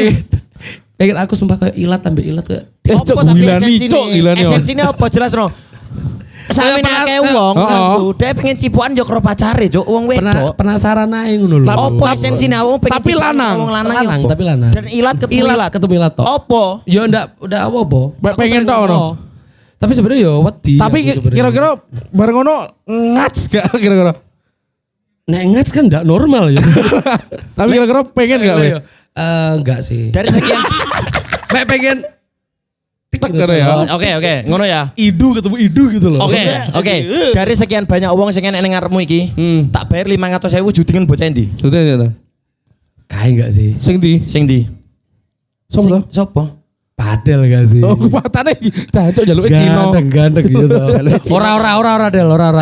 Pengen aku sumpah kayak ilat ambek ilat kayak Cok gila nih, cok gila nih. Esensine apa jelas no? Sampe Pernah- akeh wong, Heeh. dia pengen cipuan yo karo pacare, Cuk. Wong wedok. penasaran ae ngono lho. Opo esensine awakmu pengen Tapi cipuan lanang. wong lanang Lanang, yo. tapi lanang. Dan ilat ketemu ilat. ketemu ilat tok. Opo? Ya ndak apa-apa. Pe- pengen Aku sering tok ono. ngomong. Tapi sebenarnya ya wedi. Tapi aku sebenarnya. kira-kira bareng ngono ngats gak kira-kira? nek ngats kan ndak normal ya. Tapi kira-kira pengen gak? Ya, enggak sih. Dari sekian Mek pengen Tak kira ya. Oke, ngono ya. idu ketemu idu gitu loh. Oke. Dari sekian banyak uang sing enek ning ngarepmu iki, tak bayar 500.000 judingan bocah endi? Sudah ya. Kayak enggak sih. Sing di. Sing di? Sopo to? Sopo? Padel gak sih? Oh, matane dancuk jaluke Cino. Ganteng gitu toh. Ora del, ora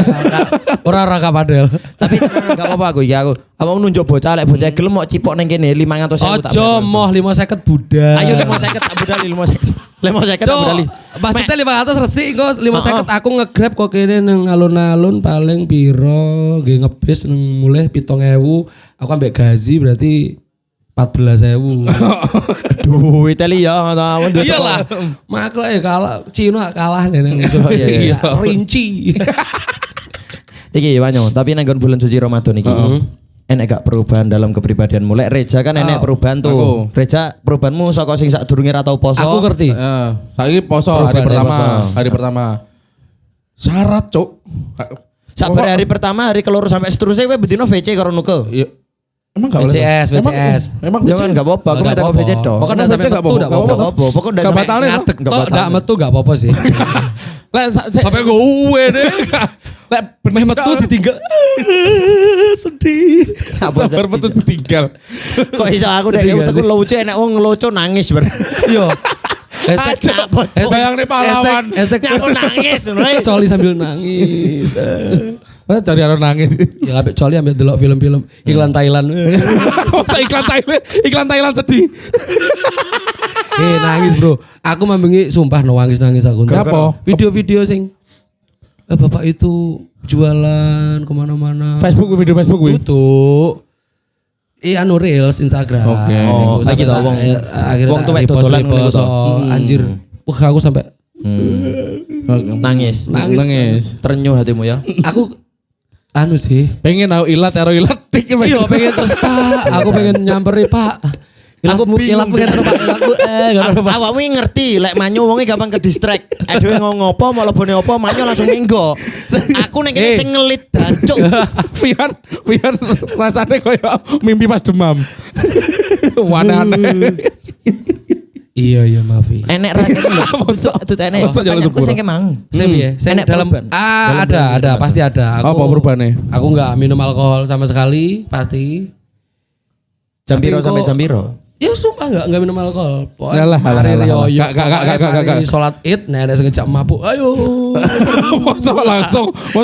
padel. Tapi enggak apa-apa aku iki aku. Apa nunjuk bocah lek bocah gelem mau cipok ning kene 500.000 tak. Ojo moh 550 budal. Ayo 550 tak budali 550. 550 tak budali. Maksudnya 500 resik engko 550 aku nge-grab kok kene nang alun-alun paling piro nggih ngebis nang mulai 7.000 aku ambek gaji berarti 14.000. Duit teli ya ngono. Iyalah. Maklah ya kalah Cina kalah nih nang Iya. rinci. Iki wanyo, tapi nang bulan suci Ramadan iki. enek gak perubahan dalam kepribadianmu? Lek Reja kan enek perubahan tuh. aku. Reja perubahanmu saka sing sadurunge ra tau poso. Aku ngerti. Saiki poso hari Perubahan pertama, poso. hari pertama. Syarat, Cuk. Sabar hari pertama, hari keloro sampai seterusnya kowe bedino VC karo Nuke. Iya. Emang gak boleh. VCS, VCS. Emang Ya kan gak apa-apa, aku Nggak minta apa-apa. VC tok. Pokoknya Emang sampai VC nggak metu apa-apa. nggak apa-apa. Gak apa-apa, pokoknya udah Gak sampai batalin, ngadeg gak Tok batal. ndak metu gak apa-apa sih. Lek Sampai gue deh. lek Meh metu ditinggal. Sedih. sabar betul ditinggal. Kok iso aku nek Sedih gak utekku sih? lucu enek wong ngelucu nangis ber. Iya. Hashtag Bayang nih pahlawan. hashtag Aku nangis ngono. Coli sambil nangis. Cari orang nangis. Ya ambek Coli ambek delok film-film iklan Thailand. Masa iklan Thailand sedih. Nangis bro. Aku mambengi sumpah nangis aku. Kenapa? Video-video sing bapak itu jualan kemana-mana. Video Facebook wi. Tutup. Anu Reels Instagram. Oke. Oh, saiki tau wong akhirnya wong tuwek repost, dodolan repost. ngono iku Oh, anjir. Wah aku sampai Nangis. Nangis. Terenyuh hatimu ya. aku anu sih. Pengen ero ilat dik. Iya pengen terus Pak. Aku pengen nyamperin Pak. Aku bingung. Ilmu pengen terus Pak. Ilmu Awakmu ngerti lek manyu wonge gampang ke distract. Aduh ngomong apa mau lebone apa manyu langsung minggo. Aku nek kene sing ngelit dancuk. Pian rasanya kayak mimpi pas demam. Aneh-aneh. Iya maaf. Enek ra kene lho. Itu enek. Masa jalan Aku sepuro. sing kemang. Saya ya, saya Enek dalam perubahan. ada pasti ada. Apa perubahannya? Aku nggak minum alkohol sama sekali pasti. Jam piro Tapi sampai kok- jam piro? Ya sumpah nggak minum alkohol. Alah, Mari alah. riyo. Gak. Sholat id, nah ada sengejak mabuk. Ayo. Masa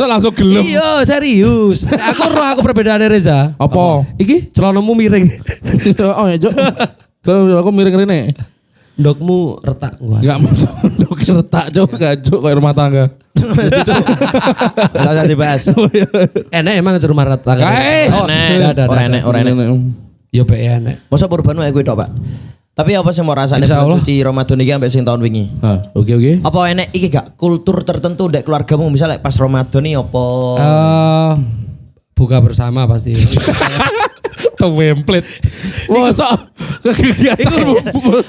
langsung gelem. Iya serius. Nah, aku perbedaannya Reza. Apa? Iki celanamu miring. Oh ya, Jok. Kalau aku miring rene. Ndokmu retak gua. Enggak masuk dok retak, Jok. Gajuk kayak rumah tangga. Enggak usah dibahas. Enak emang ke rumah retak. Guys. Ada. Ora enek, ora enek. Yo pe enak. Masa perubahan wae kuwi tok, Pak. Tapi apa sih mau rasane Insya Allah. bulan suci Ramadan iki sampai sing tahun wingi? Oke. Apa enek iki gak kultur tertentu ndek keluargamu misalnya pas Ramadan nih apa? Buka bersama pasti. Template. Masa kegiatan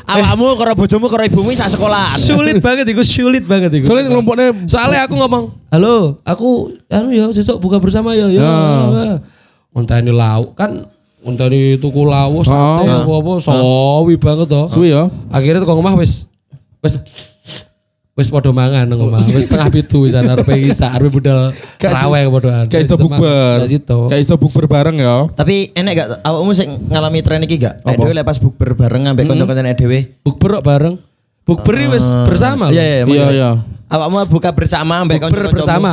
Awakmu karo bojomu karo ibumu sak sekolahan. Sulit banget iku. soalnya kelompoknya Soalnya aku ngomong, halo, aku anu ya besok buka bersama ya. Untani lauk kan, untani tuku lauk sate apa sawi banget toh. suwi ya. Akhirnya tuh omah wis padha mangan nang omah. Wis setengah 7 wis arepe isa, arepe budal raweh padha. Kayak iso bukber. Kayak iso bukber bareng ya. Tapi enek gak awakmu sing ngalami tren iki gak? Nek Apa? dhewe lek pas bukber bareng ambek kanca-kancane dhewe. Bukber kok bareng. Bukber iki wis bersama. loh. Iya. Awakmu buka bersama ambek Bukber kanca-kancamu. bersama.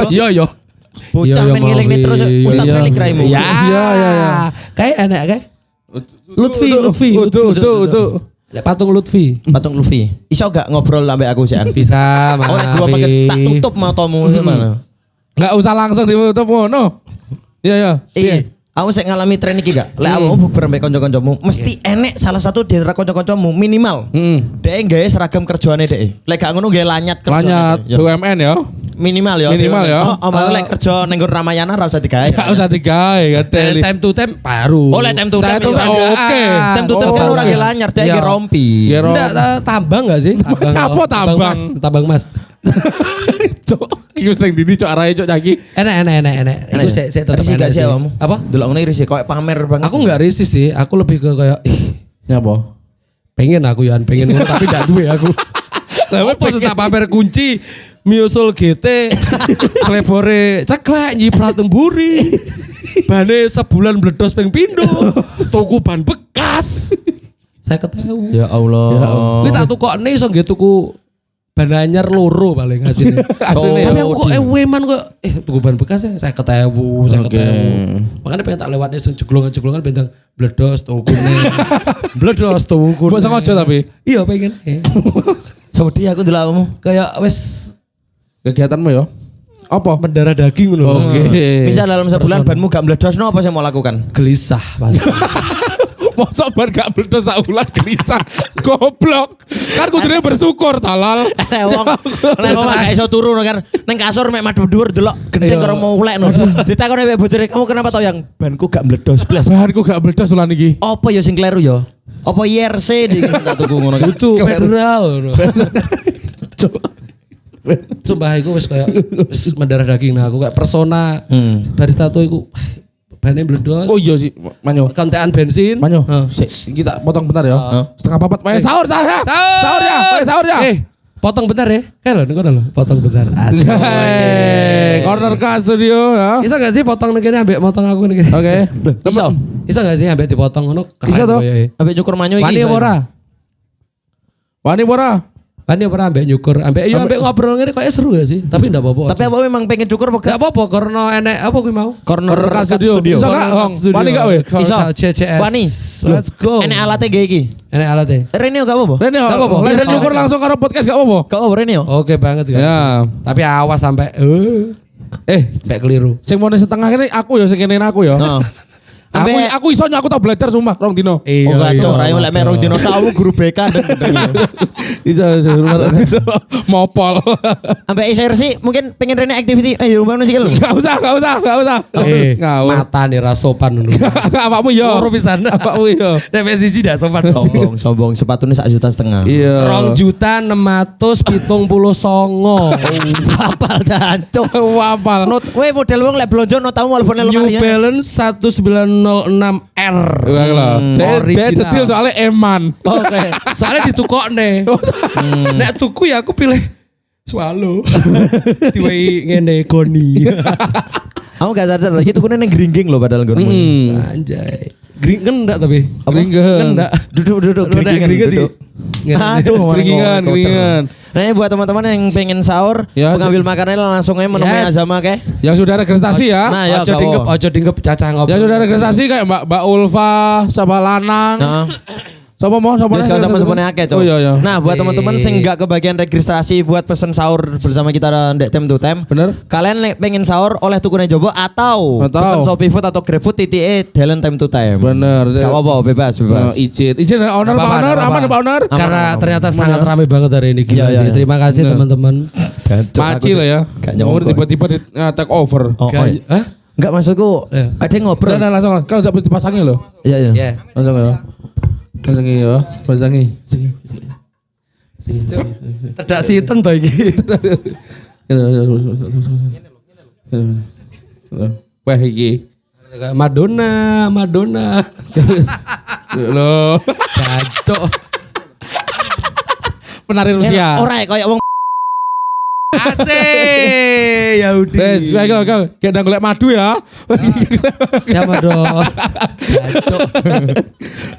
Iya. Iya. Bocah Iya, men ngeling terus Mawi. Ustaz Iya. Felix Raimu. Ya. Iya. Kayak enak kayak. Lutfi. Utuh. Lek patung Lutfi. Patung Luffy. Iso gak ngobrol ambek aku sih? Bisa, Oh, nek gua pakai tak tutup matamu gimana? Enggak usah langsung ditutup ngono. Iya. Iya. Aku sik ngalami tren iki gak? Lek awakmu bukber ambek kanca-kancamu, mesti enek salah satu di antara kanca-kancamu minimal. Dhek gawe seragam kerjaane dhek. Lek gak ngono gawe lanyat kerjaane. Lanyat Ya. BUMN ya. Minimal ya. Minimal ya. Oh, lek kerja ning nggon Ramayana ra usah digawe. Enggak usah digawe gadeli. Time to time baru. Oh, lek time to time. Time to time, iya. oke. Time to time kan Oh, ora oke. gawe lanyar, dhek Iya. gawe rompi. Ya, Rom. Enggak, tambang gak sih? Apa tambang? Mas, tambang mas. Cok, iki wis nang ndi cok arahe cok caki. Enak. Itu saya tetap Risih enak gak sih sih. awakmu? Apa? Delok ngene risih koyo pamer banget. Aku enggak risih sih. Aku lebih ke kayak Nyapa? pengen aku ya, pengen ngono tapi enggak duwe aku. Apa sih tak pamer kunci miusul GT slebore ceklek nyiprat emburi. Bane sebulan bledos ping pindho. Tuku ban bekas. Saya ketahu. Ya Allah. Kuwi tak tukokne iso nggih tuku ban anyar loro paling asine. Tapi aku kok eweman kok tuku ban bekas ya saya ketahu. Makanya pengen tak lewatnya sing jeglongan-jeglongan bentang bledos tuku. Bledos tuku. Mbok sengaja tapi Iya pengen. Saudi aku ndelok awakmu. Kayak wes kegiatanmu ya. Apa? mendarah daging ngono. Oke. Bisa dalam sebulan banmu gak meledos no apa sih mau lakukan? Gelisah pasti. Mosok bar gak bledos sak wulan gelisah. Goblok. Kan kudune bersyukur talal. Wong gak iso turu kan ning kasur mek madhep dhuwur delok gendeng karo mau ulek no. Ditakoni mek bojone kamu kenapa tau yang banku gak meledos blas. Bahanku gak bledos wulan iki. Apa ya sing kleru ya? Apa IRC iki tak tuku ngono kan. Itu federal ngono. Coba iku wis kayak wis mendarah daging nah aku kayak persona barista tuh iku bane bledos. Oh iya sih, Manyo. Kontekan bensin. Manyo. Sik, kita potong bentar ya. Setengah papat. Wae sahur ya. Sahur ya. Wae sahur ya. Potong bentar ya. Kayak lho niku lho, potong bentar. Asik. Corner ka studio ya. Bisa gak sih potong nih ambek motong aku nih? Oke. Bisa gak sih ambek dipotong ngono? Bisa toh? Ambek nyukur manyo iki. Wani ora? Wani ora? Wani ora ambek nyukur, ambek ngobrol ngene kayak seru gak sih? Tapi ndak apa-apa. Tapi apa memang pengen cukur apa gak apa-apa karena enek apa kuwi mau? Corner ka studio. Bisa gak? Wani gak we? Bisa. CCS. Wani. Let's go. Enek alatnya kayak iki. Enek alatnya. Rene gak apa-apa. Rene Gak apa-apa. Lain nyukur langsung karo podcast gak apa-apa. Gak apa Rene yo. Oke banget guys. Ya. Tapi awas sampai sampai keliru. Sing mau setengah kene aku ya sing kene aku ya. Aku iso aku tau belajar sumpah rong dino. Oh gak cok, rayo lek merong dino tahu guru BK dan Iso mopol. Sampai ISRC mungkin pengen Rene activity rumah sih lho. Gak usah. Mata nih rasopan ngono. Awakmu yo. Loro pisan. Awakmu yo. Nek siji dak sopan. Sombong sepatunya 1,5 juta. Iya. 2.679.000. Apal jancuk. Wapal. Kowe model wong lek blonjo notamu telepon New lemari ya. Balance 1906R. Dia detail soalnya eman. Oke. Soalnya ditukokne. Nek tuku ya aku pilih Swallow. Diwehi ngene Goni. Aku gak sadar lagi tukune ning gringging lho padahal ngono. Anjay. Gring ndak tapi. Gringgen. Ndak. Duduk Gring. Aduh, Gringan. Nah, buat teman-teman yang pengen sahur, Ya, pengambil makanannya langsung aja menemui Azama kayak. Yang sudah registrasi ya. Nah, ya Ojo dinggep cacah ngobrol. Yang sudah registrasi kayak Mbak Ulfa, sama Lanang. Nah, Sama Terus kalau sama semuanya akeh, Cok. Oh iya. Nah, buat teman-teman sing gak kebagian registrasi buat pesen sahur bersama kita Ndek Time to Time. Bener. Kalian pengen sahur oleh tukune Jobo atau pesen Shopee Food atau GrabFood titike Dalan Time to Time. Bener. Gak apa-apa, bebas. Izin owner, Pak Owner, aman Pak Owner. Karena ternyata sangat ramai banget hari ini. Gila Iya, sih. iya. Terima kasih teman-teman. Paci lah ya. Gak nyongkok. Tiba-tiba di take over. Hah? Enggak maksudku ada yang ngobrol. Udah langsung. Kau udah dipasangin loh. Iya, iya. Ya. Langsung ya. Pasangi ya. Pasangi. Tidak sinten to iki. Wah iki. Madonna. Loh. Cacok. Penari Rusia. Ora kayak wong Asik. Yahudi. Wes, kau kayak golek madu ya. Siapa dong? Cacok.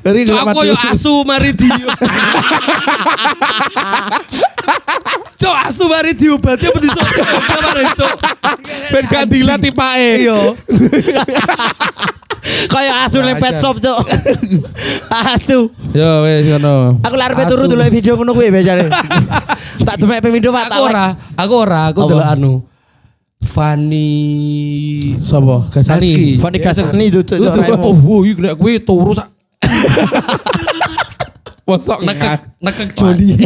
Dari Cok aku yo asu mari dio. Cok asu mari diobati apa disopir mari cok. Ben gak dilatih pae. Iya. kayak asu ning pet shop, Cok. Asu. Yo wes ngono. Aku lari turu dulu video ngono kuwi biasane. Tak demek video Pak tak. Aku delok anu. Fanny Sopo? Gasani. Fanny Gasani duduk Oh, iki nek kuwi turu sak Posok nekek Joni.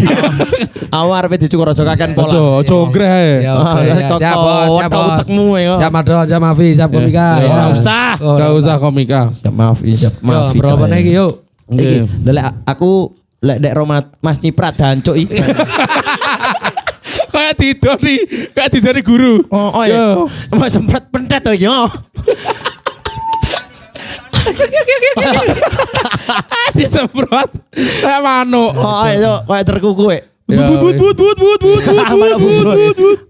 Awak arepe dicukur aja kaken pola. Ojo greh. Ya oke. Siap bos, siap bos. Utekmu ya. Siap Madon, siap Mafi, siap komika. Enggak usah komika. Siap maaf. Yo, bro meneh iki yuk. Iki, lek aku lek dek Roma Mas Nyiprat dancuk iki. Kayak tidur di guru. Oh iya. Mas semprot pentet to yo. Disemprot kayak manuk. Oh iya, kayak terkuku we. But.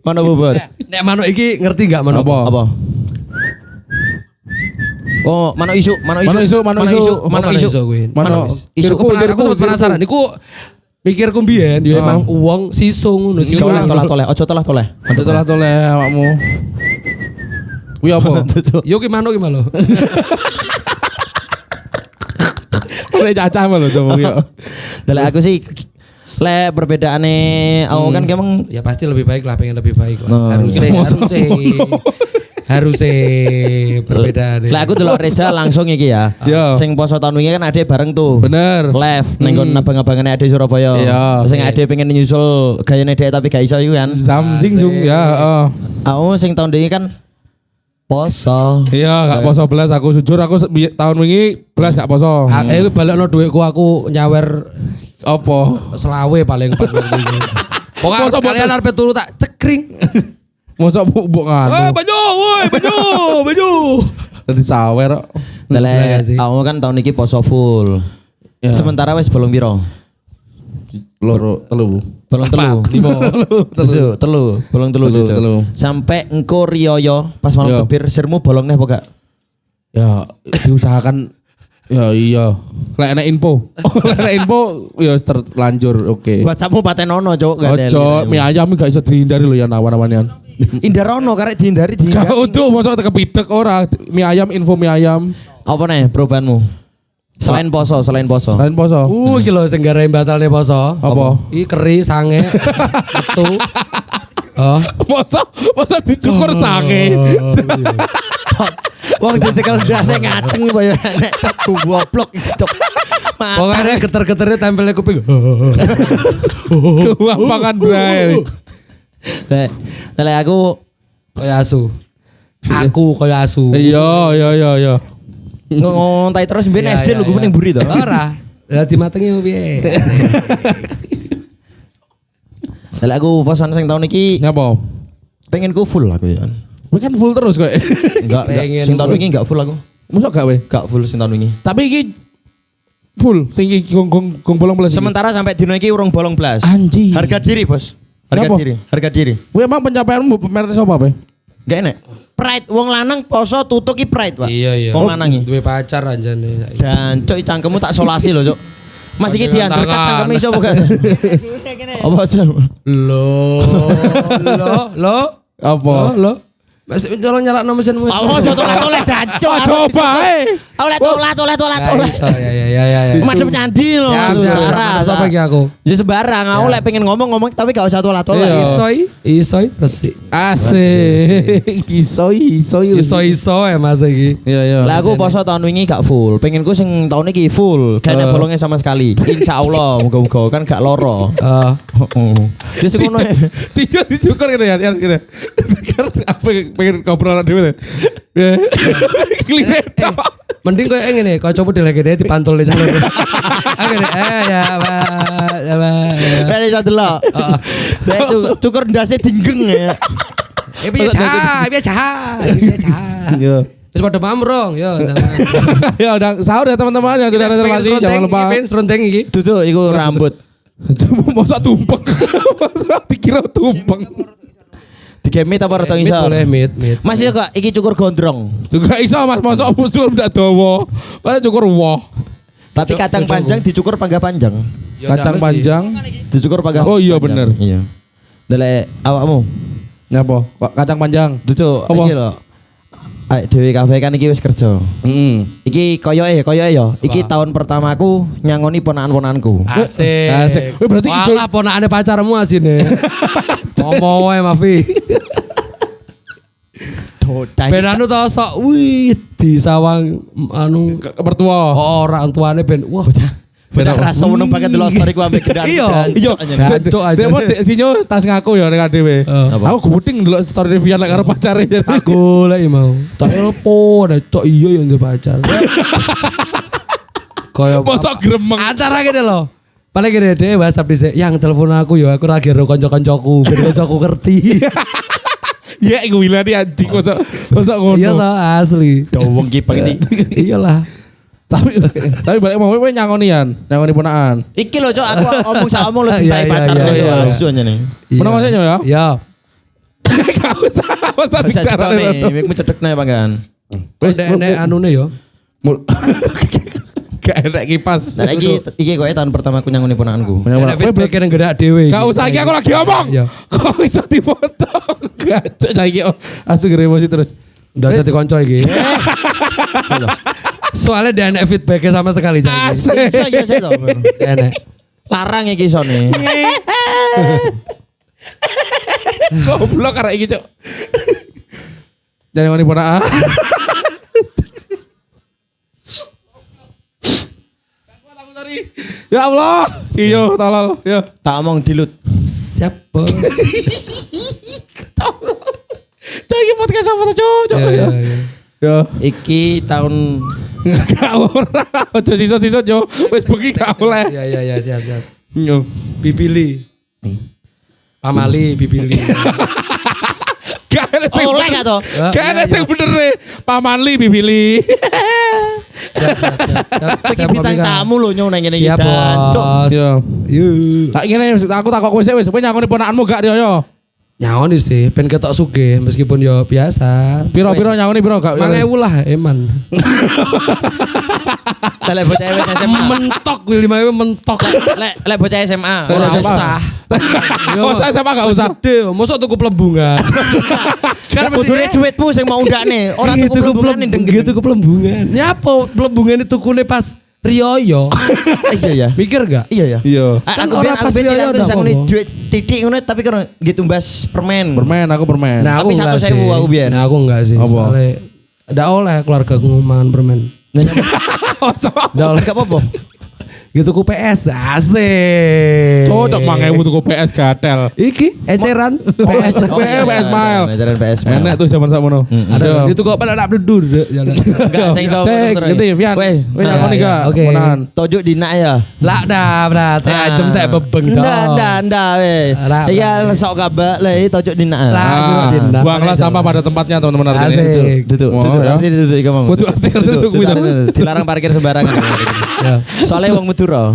Mana bubut? Nek manuk iki ngerti enggak manuk? Apa? Oh, manuk isu. Aku sempat penasaran. Iku mikirku mbiyen ya emang uang sisung ngono sih. Toleh. Ojo toleh. Toleh awakmu. Kuwi apa? Yo ki manuk ki malu. Oleh cacah malu coba yo. Dalam aku sih perbedaannya aku kan emang Ya pasti lebih baik lah, pengen lebih baik lah. Nah. Harusnya. Harusnya perbedaan. Lah aku delok Reza langsung iki ya. Yo. Sing poso tahun wingi kan ade bareng tuh. Bener. Live ning nggon abang-abangane ade Surabaya. Iya. Terus sing ade pengen nyusul gayane dhek tapi gak iso iku kan. Zamjing Jung ya. Aku sing tahun wingi kan poso. Iya, gak poso belas aku jujur aku tahun wingi belas gak poso. Aku balekno dhuwitku aku nyawer Apa? selawe paling pas waktu itu. Pokoknya Masa kalian arep turu tak cekring. Mosok buk nganu. Banyu, woi, banyu. Dari sawer. Lele, aku kan tahun iki poso full. Ya. Sementara wis bolong piro? Loro, telu. Bolong telu. Bolong telu. Telu. Sampai engko riyoyo pas malam Yo. kebir sirmu bolong neh apa gak? Ya, diusahakan. Ya iya. Lek enak info. Lek enak info ya terlanjur oke. WhatsAppmu patenono, Cuk. Ojo, mie ayam gak bisa dihindari lho ya awan-awan. Indarono karek dihindari. Gak untuk mosok kepidek ora. Mie ayam info mie ayam. Apa nih perubahanmu? Selain poso. Lain poso. Iki lho sing gara batalne poso. Apa? Iki keri sange metu. Oh, Mosok dicukur sange. Wong ditekel ndase ngaceng koyo nek cuk goblok cuk. pokoknya geter-geternya tempelnya kuping. Gua makan brae. Lek aku Kaya asu. Aku kaya asu. Iya. ngontai terus mbien Iya, SD lu gue ning mburi to. Ora. Lah dimatengi piye? Lek aku posan sing tahun iki Ngapa? pengen ku full aku ya. Kowe kan full terus kowe. Enggak, Pengen sing tahun full. iki enggak full aku. Mosok gak kowe? Enggak full sing tahun ini. Tapi iki full tinggi gong bolong belas. Sementara sampai dino iki urung bolong blas. Anjing. Harga diri, Bos. Kenapa? Harga diri. Kowe emang pencapaianmu pamer sapa, Pak? Enggak enek. Pride wong lanang poso tutuk ki pride, Pak. Iya. Wong lanang iki. Duwe pacar anjane. Dan cok cangkemmu tak solasi lho, Cok. Mas iki diangkat cangkeme iso apa gak? Apa, Cok? Lo. Apa? Lo. Masih tolong nyalakno mesinmu. Apa Cok toleh dancok. Coba Oleh toleh. Ya. Madep nyandi lho. Sarah. Sapa iki aku? Ya sembarang, aku lek pengen ngomong tapi gak usah toleh-toleh. Iya. Isoi resik. Asik. Iso. Mas iki. Iya. Lah aku poso tahun wingi gak full. Pengenku sing tahun iki full. Kayaknya bolongnya sama sekali. Insyaallah muga-muga kan gak loro. Ya sing ngono. Dicukur gitu ya. Apa pengen ngobrol dhewe. Klinik. Mending koyo ngene, kok coba dilagene dipantul di jalur. Ngene, ya, Pak. Kan iso delok. Dek cukur ndase dinggeng ya. Biasa. Iya. Terus pada mamrong, yo. Ya udah sahur ya teman-teman yang sudah reservasi jangan lupa. Pengen seronteng iki. Duduk iku rambut. Masa tumpeng. Masa dikira tumpeng. Tiga mit apa rada Mit ngisor? boleh mit. Mas yo kok iki cukur gondrong. Juga iso Mas, masa musuh ndak dawa. Mas cukur woh. Tapi kacang panjang dicukur pangga panjang. Kacang panjang. Dicukur pangga. Oh iya, panjang. bener. Iya. Delek awakmu. Ngapa? Kok kacang panjang? Duduk Apa? iki lho. Aik Dewi Cafe kan iki wis kerja. Iki koyoke ya. Iki tahun pertamaku nyangoni ponakan-ponakanku. Asik. Wih, berarti ijo. Walah ponakane pacarmu asine. Ngomong wae Mafi. Ben anu to sok wih disawang anu Mertua. orang tuane ben wah Bocah rasa meneng banget delok story ku ambek gendang. Iya. Dancuk aja. Dia mau sinyo tas ngaku ya nek dhewe. Aku gubuting delok story Rivian lek karo pacare. Aku lagi mau. Tak telepon ada cok iya yang dia pacar. Kayak Mosok gremeng. antara gini loh. Paling gini deh WhatsApp dhisik. Yang telepon aku ya aku lagi karo kanca-kancaku ben kancaku ngerti. Ya iku wilani anjing mosok ngono. Iya lah asli. Dowong ki pengen Iyalah. Tapi balik mau kowe nyangoni ponakan. iki lho Cok aku omong sak omong lho Iya, ditai iya, pacar iya, koyo iya. asu nyene. Ponakan maksudnya ya? Ya. Gak usah Bisa bicara. nih, mikmu cedekne panggan. Nek anune yo. Gak enak kipas. Nah iki kowe tahun pertama aku nyangoni ponakanku. Nek feedback yang gerak dhewe. Gak usah iki aku lagi ngomong. Iya. Kok bisa dipotong? Gak cok saiki asu emosi terus. Ndak usah dikonco iki. Soalnya dia enak feedbacknya sama sekali jadi. Asik. Iya saya to. Enak. Larang iki sone. Goblok karek iki cok. Jangan ngoni ponakan. Ya Allah, iyo tolol, yo. Tak omong dilut. Siap bos. Jangan podcast apa tuh, cok. Ya. Yo. Iki tahun Gak ora, ojo sisut-sisut yo. Wis bengi gak oleh. Ya siap. Yo. Bibili. Pamali bibili. Gak ada sing oleh gak toh? Gak ada sing bener nih. Pamanli bibili. Iki bintang tamu lho nyong nang ngene iki. Iya, Cuk. Bos. Yo. Yuk. Tak ngene aku takok kowe wis kowe nyangoni ponakanmu gak yo. Nyawon sih, ben ketok sugih meskipun yo biasa. Piro nyangoni piro gak? 5.000 lah eman. Lek bocah SMA. Mentok kuwi 5.000 mentok. Lek bocah SMA ora Lek SMA. usah. Masa SMA gak usah. Gede, mosok tuku plembungan. Kan kudune duitmu sing mau ndakne, ora tuku plembungan ndeng. Gitu tuku plembungan. Nyapa plembungan itu tukune pas Rioyo. Iya ya. Mikir gak? Iya ya. Iya. Kan Aku ora pas ben Rioyo cilik udah sangone ngomong. duit titik ngono tapi kan gitu mbas permen. Aku permen. Nah, aku Tapi enggak 1.000 sih. aku biyen. Nah, aku enggak sih. Apa? Soalnya ndak oleh keluarga aku mangan permen. Ndak oleh Gak apa-apa. gitu ku PS asik. Cocok 5.000 tuku PS gatel. Iki eceran PS. PS Mile. Jalan PS Mile. Enak tuh zaman sakmono. Ada itu kok pada nak bledur jalan. Enggak sing iso Cek, gitu ya, Pian. Wes, Wes nyangoni gak? Oke. Ponakan. tojuk dinak ya. Lah dah berarti ajem tak bebeng Ndak we. Lah, Iya sok kabak le tojuk dinak. Lah. Ah, Dinda. buanglah sampah pada tempatnya teman-teman hari ini. Asik. Duduk, Oh, duduk, ya. arti duduk iki ngomong. Kudu arti duduk kuwi. Dilarang parkir sembarangan. Ya. Soalnya wong Madura.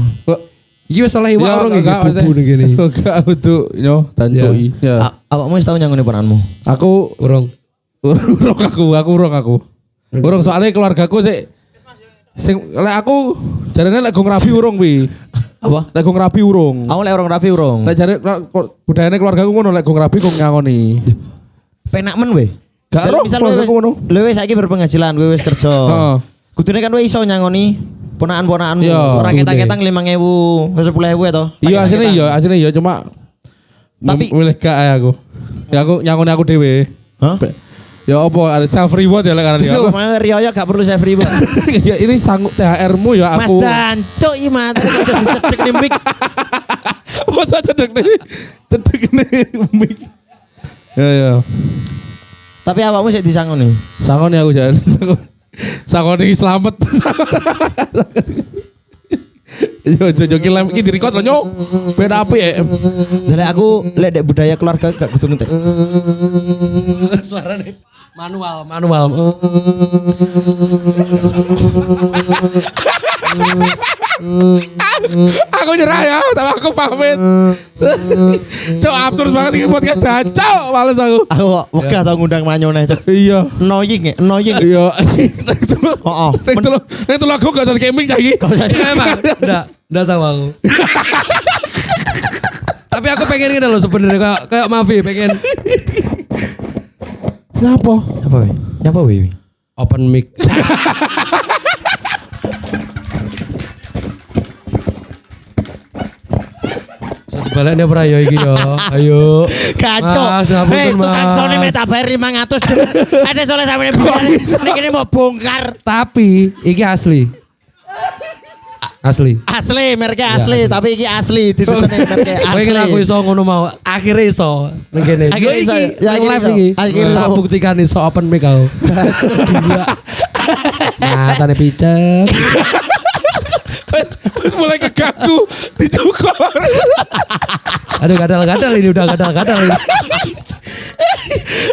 Iki wis oleh iwak orang iki enggak, bubu nih gini. Enggak butuh yo tancoi. Ya. Awakmu wis tau nyangoni ponakanmu? Aku Urung. urung aku. Urung soalnya keluargaku sing lek aku jarene lek gong rabi urung wi. Apa? Lek gong rabi urung. Aku lek orang rapi urung. Lek jare budayane keluargaku ngono lek gong rabi gong ngangoni. Penak men we. Gak roh keluargaku ngono. Lu wis saiki berpenghasilan, kowe wis kerja. Heeh. Kudune kan kowe iso nyangoni ponakan-ponakanmu. Iya. Ora ketang-ketang 5.000, 10.000 to. Iya aslinya iya cuma Tapi- milih gak ae aku. Ya aku nyangoni aku dhewe. Hah? Ya apa ada self reward ya lek karena dia. Yo, mang Rioyo gak perlu saya free, Bang. Ya ini sanggup THR-mu ya Mas aku. Dancuk iki mate kok cedek ning mic. Masa cedek nih mic. Ya. Tapi awakmu sik disangoni. Sangoni aku jangan. Sangoni selamat. Yo kilem iki direkod lho nyok. Beda apa ya? Dari aku lek dek budaya keluarga gak kudu ngetek. Suarane manual. Aku nyerah ya, tapi aku pamit. Cok absurd banget ini podcast dah. Cok, males aku. Aku wegah tau ngundang manyone. Iya. Annoying. Iya. Heeh. Nek itu lagu gak jadi gaming lagi. Emang enggak tahu aku. Tapi aku pengen gitu loh sebenarnya kayak Mavi pengen Ngapa? Nyapa we? open mic. Satu balik nih pra yo iki yo. Ayo. Kacau. Mas, ngapunten, Hei, tukang Mas. sone meta bayar 500. Ada soalnya sampe nek kene mau bongkar. Tapi iki asli. Asli. Asli, mereknya asli, tapi iki asli ditutune mereknya Kowe asli. aku iso ngono mau. Akhirnya iso. Ning kene. Akhirnya iso. Ya, Yang akhirnya live iso. iki. Akhirnya Tak iso. buktikan iso open mic aku. Gila. Nah, tane picek. Terus mulai keganggu dicukur. Aduh gadal-gadal ini udah gadal-gadal ini.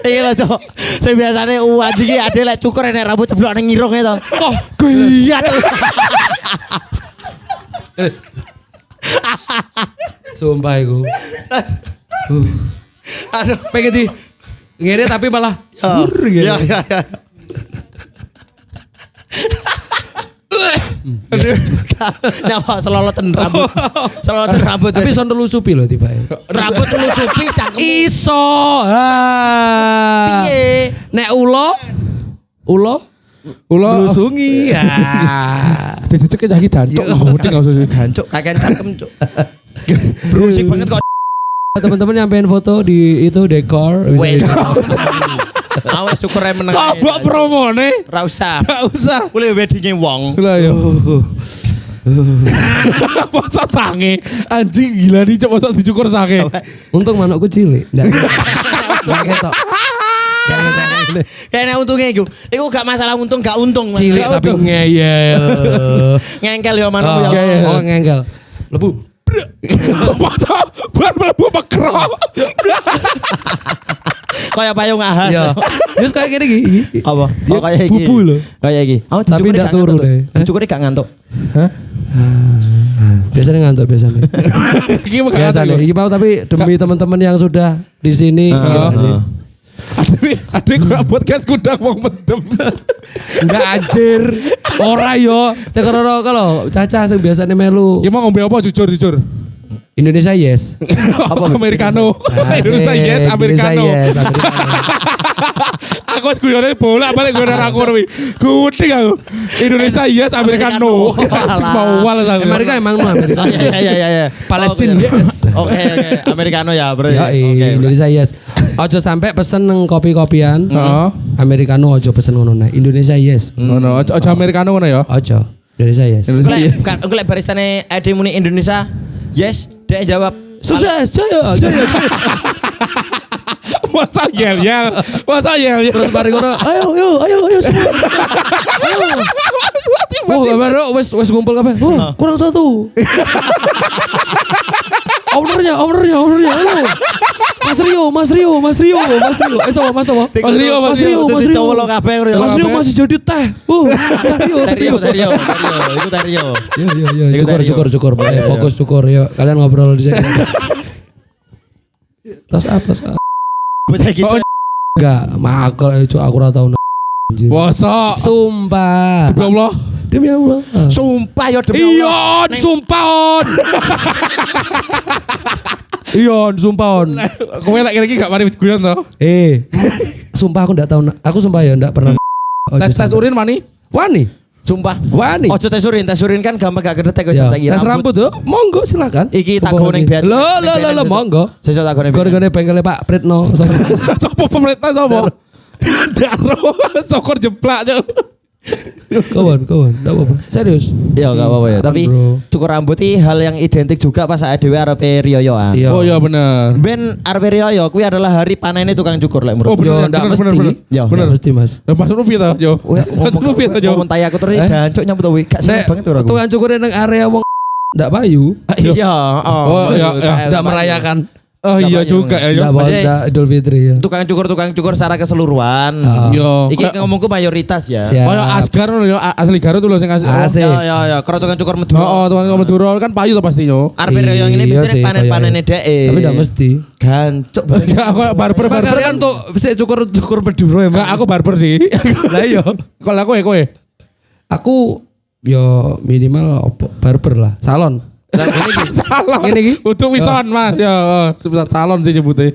Iya lho, Cok. Sing biasane wajib iki ade lek cukur enek rambut ceblok ning ngirung e to. Oh, guyat. Sumpah iku. Aduh. Pengen di ngene tapi malah gur gitu. Ya. Nyapa seloloten rambut. Seloloten rambut. Tapi son telusupi loh tiba. rambut lu supi cangkem. Iso. Piye? Nek ulo melusungi. Ya. Dicek lagi dancok. Mending enggak usah. Gancuk kakek cangkem, Cuk. Brusik banget kok. Teman-teman nyampein foto di itu dekor. Wes. Awas syukur ae meneng. Kok mbok promone? Ora usah. Gak usah. Kuwi weddinge wong. Lah yo. Masa sange anjing gila nih coba masa dicukur sange. Untung manukku cilik. Ndak ketok. Kayaknya untungnya iku gak masalah untung gak untung. Cilik Gak tapi untung. ngeyel. Ngengkel ya manukku ya. Oh ngengkel. Lebu. Masa bar mlebu pekro. Kayak payung ahas. Ya. Terus kayak gini gini. Apa? Oh kayak iki. Bubu loh. Kayak iki. Oh, Tapi dicukuri ndak gak turu ngantuk. deh. Dicukuri gak ngantuk. Biasanya ngantuk biasanya. Iki mah gak Biasanya. ngantuk. Iki mau tapi demi teman-teman yang sudah di sini. Gila sih. Adik gue podcast kudang mau mendem. Enggak anjir. Ora yo. Tekoro kalau Caca sing biasanya melu Ya mau ngombe apa jujur. Indonesia yes. Apa Americano? Indonesia yes, Americano. Indonesia yes, Americano. Aku wis guyone bola balik gue nang aku kuwi. Kuting aku. Indonesia yes, Americano. Asik mau wal aku. Amerika emang no Amerika. Iya. Palestina yes. Oke. Americano ya, Bro. Ya, Oke. Indonesia yes. Ojo sampai pesen nang kopi-kopian. Heeh. Americano ojo pesen ngono nah. Indonesia yes. Ngono, aja Americano ngono ya. Ojo. Indonesia yes. Engko lek baristane Ade muni Indonesia, yes, dia jawab Sukses, jaya. Masa yel. Terus bareng ngono, ayo semua. Oh, baru wes ngumpul kabeh. Oh, kurang satu. Ownernya. Halo. Mas Rio. Sama Mas apa? Mas Rio. Cowok lo kabeh. Mas Rio masih jadi teh. Terio. Itu Terio. Iya. Syukur. Fokus syukur. Yuk, kalian ngobrol di sini. Tas up. Bocah gitu. Enggak, makal itu aku ora tau. Anjir. Masa Sumpah. ya Allah. Demi Allah. Sumpah ya demi Allah. Iyon, sumpah on. Iyon, sumpah on. Kowe lek iki gak mari guyon to. Sumpah aku ndak tahu. Aku sumpah ya ndak pernah. Tes urin mani? Wani. Sumpah. Wani. Ojo tes urin kan gampang gak kedetek Ya, tak kira. tes rambut tuh, monggo silakan. Iki tak go ning biat. Lo, monggo. Sesuk tak go ning. Gone bengkele Pak Pritno. Sopo pemerintah sopo? Daro sokor jeplak yo. Kawan, enggak apa-apa. Serius. Ya enggak apa-apa ya. Aman, Tapi bro. cukur rambut iki hal yang identik juga pas dhewe arepe riyoyoan. Iya. Oh iya bener. Ben arepe riyoyo kuwi adalah hari panene tukang cukur lek menurut. Yo, ndak mesti. Ya, Ndak mesti, Mas. Lah Mas Rupi to yo. Mas Rupi to yo. Ngomong tai aku terus dancuk nyambut kowe gak seneng Nek banget ora. tukang cukur nang area wong ndak payu, Iya, Oh, iya. ndak merayakan. Oh iya juga ya yo. Ndak puasa Idul Fitri ya. Tukang cukur secara keseluruhan. Yo. Iki ngomongku mayoritas ya. Siap. Kayak Asgar ngono yo, asli Garut lho sing asli. Asik. Ya, karo tukang cukur Madura. Oh, tukang Madura kan payu to pasti yo. Arepe riyoyo ini Iya biasanya sih, panen-panene dhek. Tapi ndak mesti. Gancuk. Ya aku barber Kalian kan. tuh bisa cukur Madura emang. Enggak aku barber sih. Lah iya. Kalau kowe. Aku yo minimal barber lah, salon. Lah Salon. Ngene iki. Untuk wison Mas yo. Salon sih nyebutnya.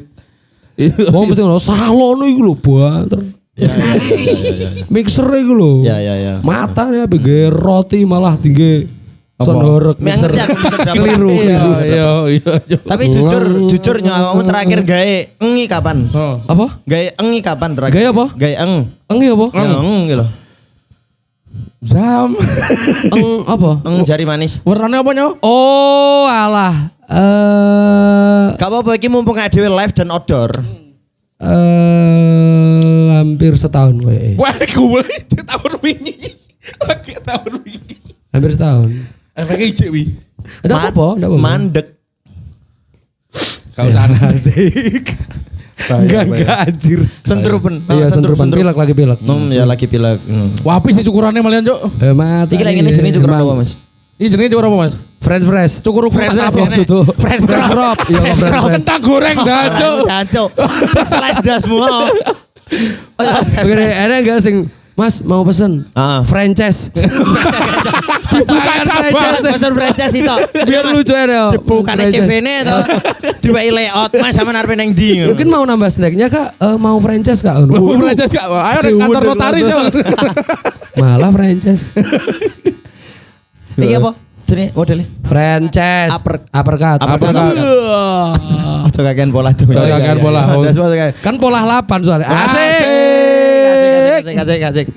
Mau mesti ngono salon iku lho banter. Ya. Mixer iku lho. Ya. Matanya bege roti malah tinggi sondorek Mek mixer. ngerti aku bisa dapat. Keliru. Iya. Tapi jujur nyawamu terakhir gawe engi kapan? Apa? Gawe engi kapan terakhir? Gawe apa? Gawe eng. Engi apa? Ya, eng gitu. Zam. Apa? Eng jari manis. Warnanya apa nyo? Oh, alah. Gak apa-apa iki mumpung dhewe live dan outdoor. Hampir setahun kowe. Wah, gue tahun wingi. Lagi tahun wingi. Hampir setahun. Efeknya ijek wi. Ada apa? Ada apa? Mandek. Kau sana. Asik. Enggak anjir. Sentrupen. Iya, sentrupan pilek lagi pilek. Ya lagi pilek. Wapi sih cukurannya malian Cok. Mati. Iki lagi ngene jenenge cukur apa, Mas? Ini jenenge cukur apa Mas? French fresh. Cukur ukuran apa? Itu. French crop. Iya, French fresh. Kentang goreng dah Cok. Jancuk. Slice dasmu. Oke, ada enggak sing Mas mau pesen franchise. Bukan cabang. Pesen franchise itu. Biar lucu ya. Bukannya CV-ne to. Diwai layout Mas sama arepe nang ndi. Mungkin mau nambah snacknya Kak, mau franchise Kak. Lu franchise Kak. Ayo nek kantor notaris ya. Malah franchise. Iki apa? Jenenge modelnya Franchise. Uppercut. Ojo kakean pola tuh. Kakean pola. Kan pola 8 soalnya. Asik. Kasik.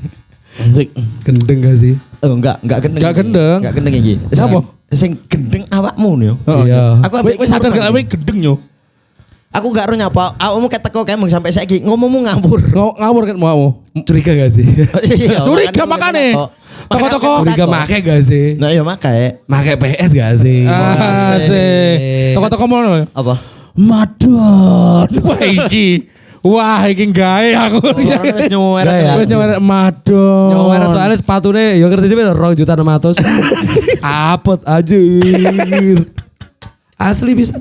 Anjing. Gendeng gak sih? Oh enggak gendeng. Enggak gendeng. Enggak gendeng iki. Apa? Sing gendeng awakmu yo. Iya. Aku ambek Wis sadar gak kowe gendeng yo. Aku gak ero nyapa, awakmu keteko kemeng sampai saiki ngomongmu ngawur. Ngawur kan mau. Curiga gak sih? Iya. Curiga makane. Toko-toko. Curiga make gak sih? Nah iya make. Make PS gak sih? Asik. Toko-toko mono. Apa? Madon. Wah iki gawe aku. Suaranya wis nyuwer. Gaya. Wis nyewer madon. Nyawer soalnya sepatune ya ngerti dhewe 2.600.000. Apot anjir. Asli bisa.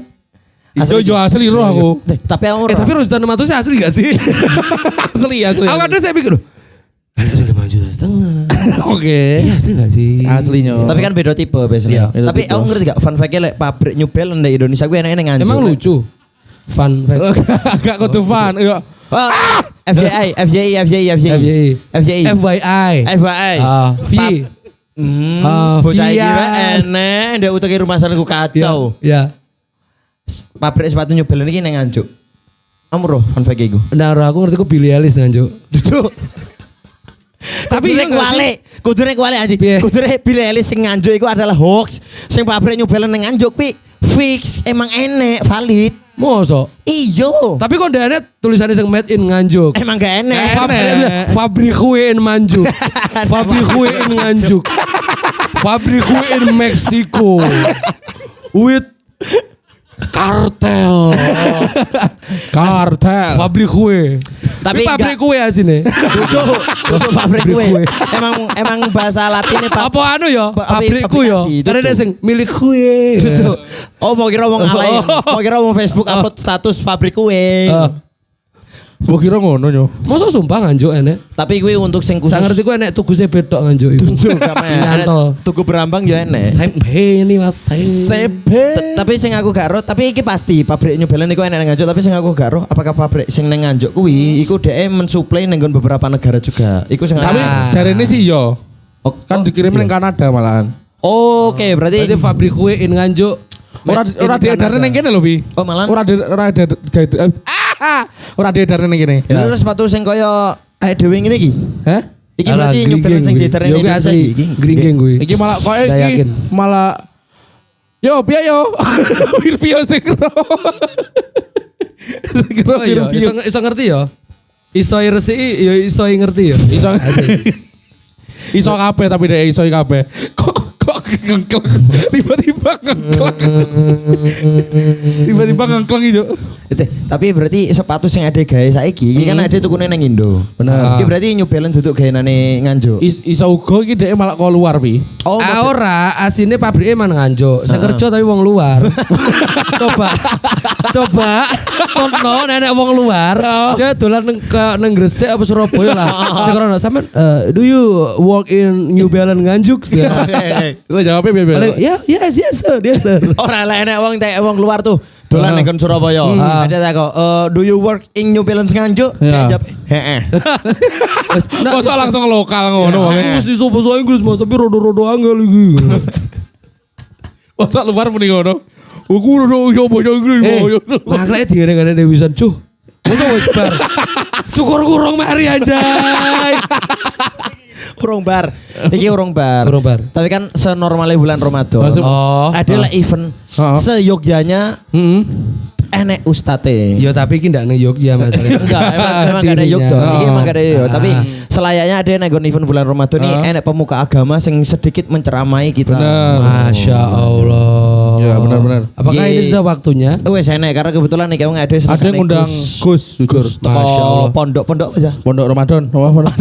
Yo asli roh aku. Tapi aku Tapi 2.600.000 asli gak sih? Asli. Aku kadang saya pikir, ada asli 5,5 juta. Oke. Iya asli gak sih? Aslinya. Tapi kan beda tipe biasanya. Iya, beda Tapi tipe. aku ngerti gak fun fact-nya lek pabrik New Balance di Indonesia gue enak-enak nganjuk. Emang lucu. Fun fact. Agak kudu fun. Yo. FJI. FYI. FYI. V. Bocah Via. kira enek ndak uteke rumah sanku kacau. Ya. Pabrik sepatu New Balance iki nang nganjuk. Amro fun fact iku. Nah, aku ngerti ku Billie Eilish nganjuk. Duduk. Tapi Kudune kuali anjing. Piye? Kudune Billie Eilish sing nganjuk iku adalah hoax. Sing pabrik New Balance nang nganjuk kuwi fix emang enek valid. Mosok. Iyo. Tapi kok ndekne tulisannya sing made in Nganjuk. Emang gak enek. Fabrikue in Manjuk. Fabrikue in Nganjuk. Fabrikue in Mexico. With kartel. Fabrikue. Tapi pabrik kue asine. Duduk pabrik kue. Emang bahasa Latinnya Pak. Apa anu ya? Apa Pabrikku ya. aplikasi, Karena duduk. dia sing milik kue. Duduk. Oh mau kira wong alay. Mau kira wong Facebook upload status pabrik kue. Mbok kira ngono yo. Masa sumpah Nganjuk enek. Tapi gue untuk sing khusus. Saya ngerti gue enek tuguse bedok Nganjuk itu. Duduk Nyantol. Tuku berambang ya enek. Sempe ini mas. Tapi sing aku gak roh, tapi iki pasti pabrik New Balance iku enek nang Nganjuk, tapi sing aku gak roh apakah pabrik sing nang Nganjuk kuwi iku dhek mensuplai nang beberapa negara juga. Iku sing Tapi jarene sih yo. Kan dikirim ning Kanada malahan. Oke, berarti Pabrik kue in Nganjuk. Ora diedarne ning kene lho, Bi. Oh, malah? Ora diedarne ning kene. Ini sepatu sing kaya dhewe ngene iki. Hah? Iki berarti New Balance sing diedarne Yo asli gringgeng gue. Iki malah kok Nggak iki yakin. malah yo piye yo? Piye sing kro. Oh iya, iso ngerti ya. Iso resiki ya iso ngerti ya. Iso iso kabeh tapi dek iso kabeh. Kok ngengklek tiba-tiba ngengklek. Tiba-tiba ngengklek itu. Tapi berarti sepatu sing ada gawe saiki iki kan ada tukune nang Indo. Bener. Iki berarti New Balance duduk gaweane Nganjuk. Iso uga iki dek malah kok luar Pi. Oh, Ora, asine pabrike man Nganjuk. Sing kerja tapi wong luar. Coba tonton nenek wong luar. Dia dolan nang Gresik apa Surabaya lah. Tekono sampean do you work in New Balance Nganjuk? Lu jawabnya piye? Ya, yes sir, yes sir. Ora lah enek wong luar tuh. Dolan nang Surabaya. Ada tak kok do you work in New Balance Nganjuk? Ya. Dia jawab, heeh. Kok langsung lokal ngono wong. Aku iso bahasa Inggris Mas, tapi rodo-rodo angel iki. Masa luar muni ngono. Aku udah bahasa Inggris. Makanya diareng-areng Dewisan, cuh. Masa wis bar. Cukur kurang mari anjay. Urung bar. Iki urung bar. Urung bar. Tapi kan senormalnya bulan Ramadan. Oh. Adalah event seyogyanya enek ustate. Ya tapi iki ndak nang Yogya masalahnya. Enggak, emang gak ada Yogyo. Iki emang gak ada Yogyo. Tapi selayaknya ada yang event bulan Ramadan ini enek pemuka agama yang sedikit menceramai kita. Masya Allah. Ya benar-benar. Apakah ini sudah waktunya? Wes enek karena kebetulan nih kamu ada Ada yang ngundang Gus jujur. Masya Allah. Pondok aja. Pondok Ramadan. Apa pondok?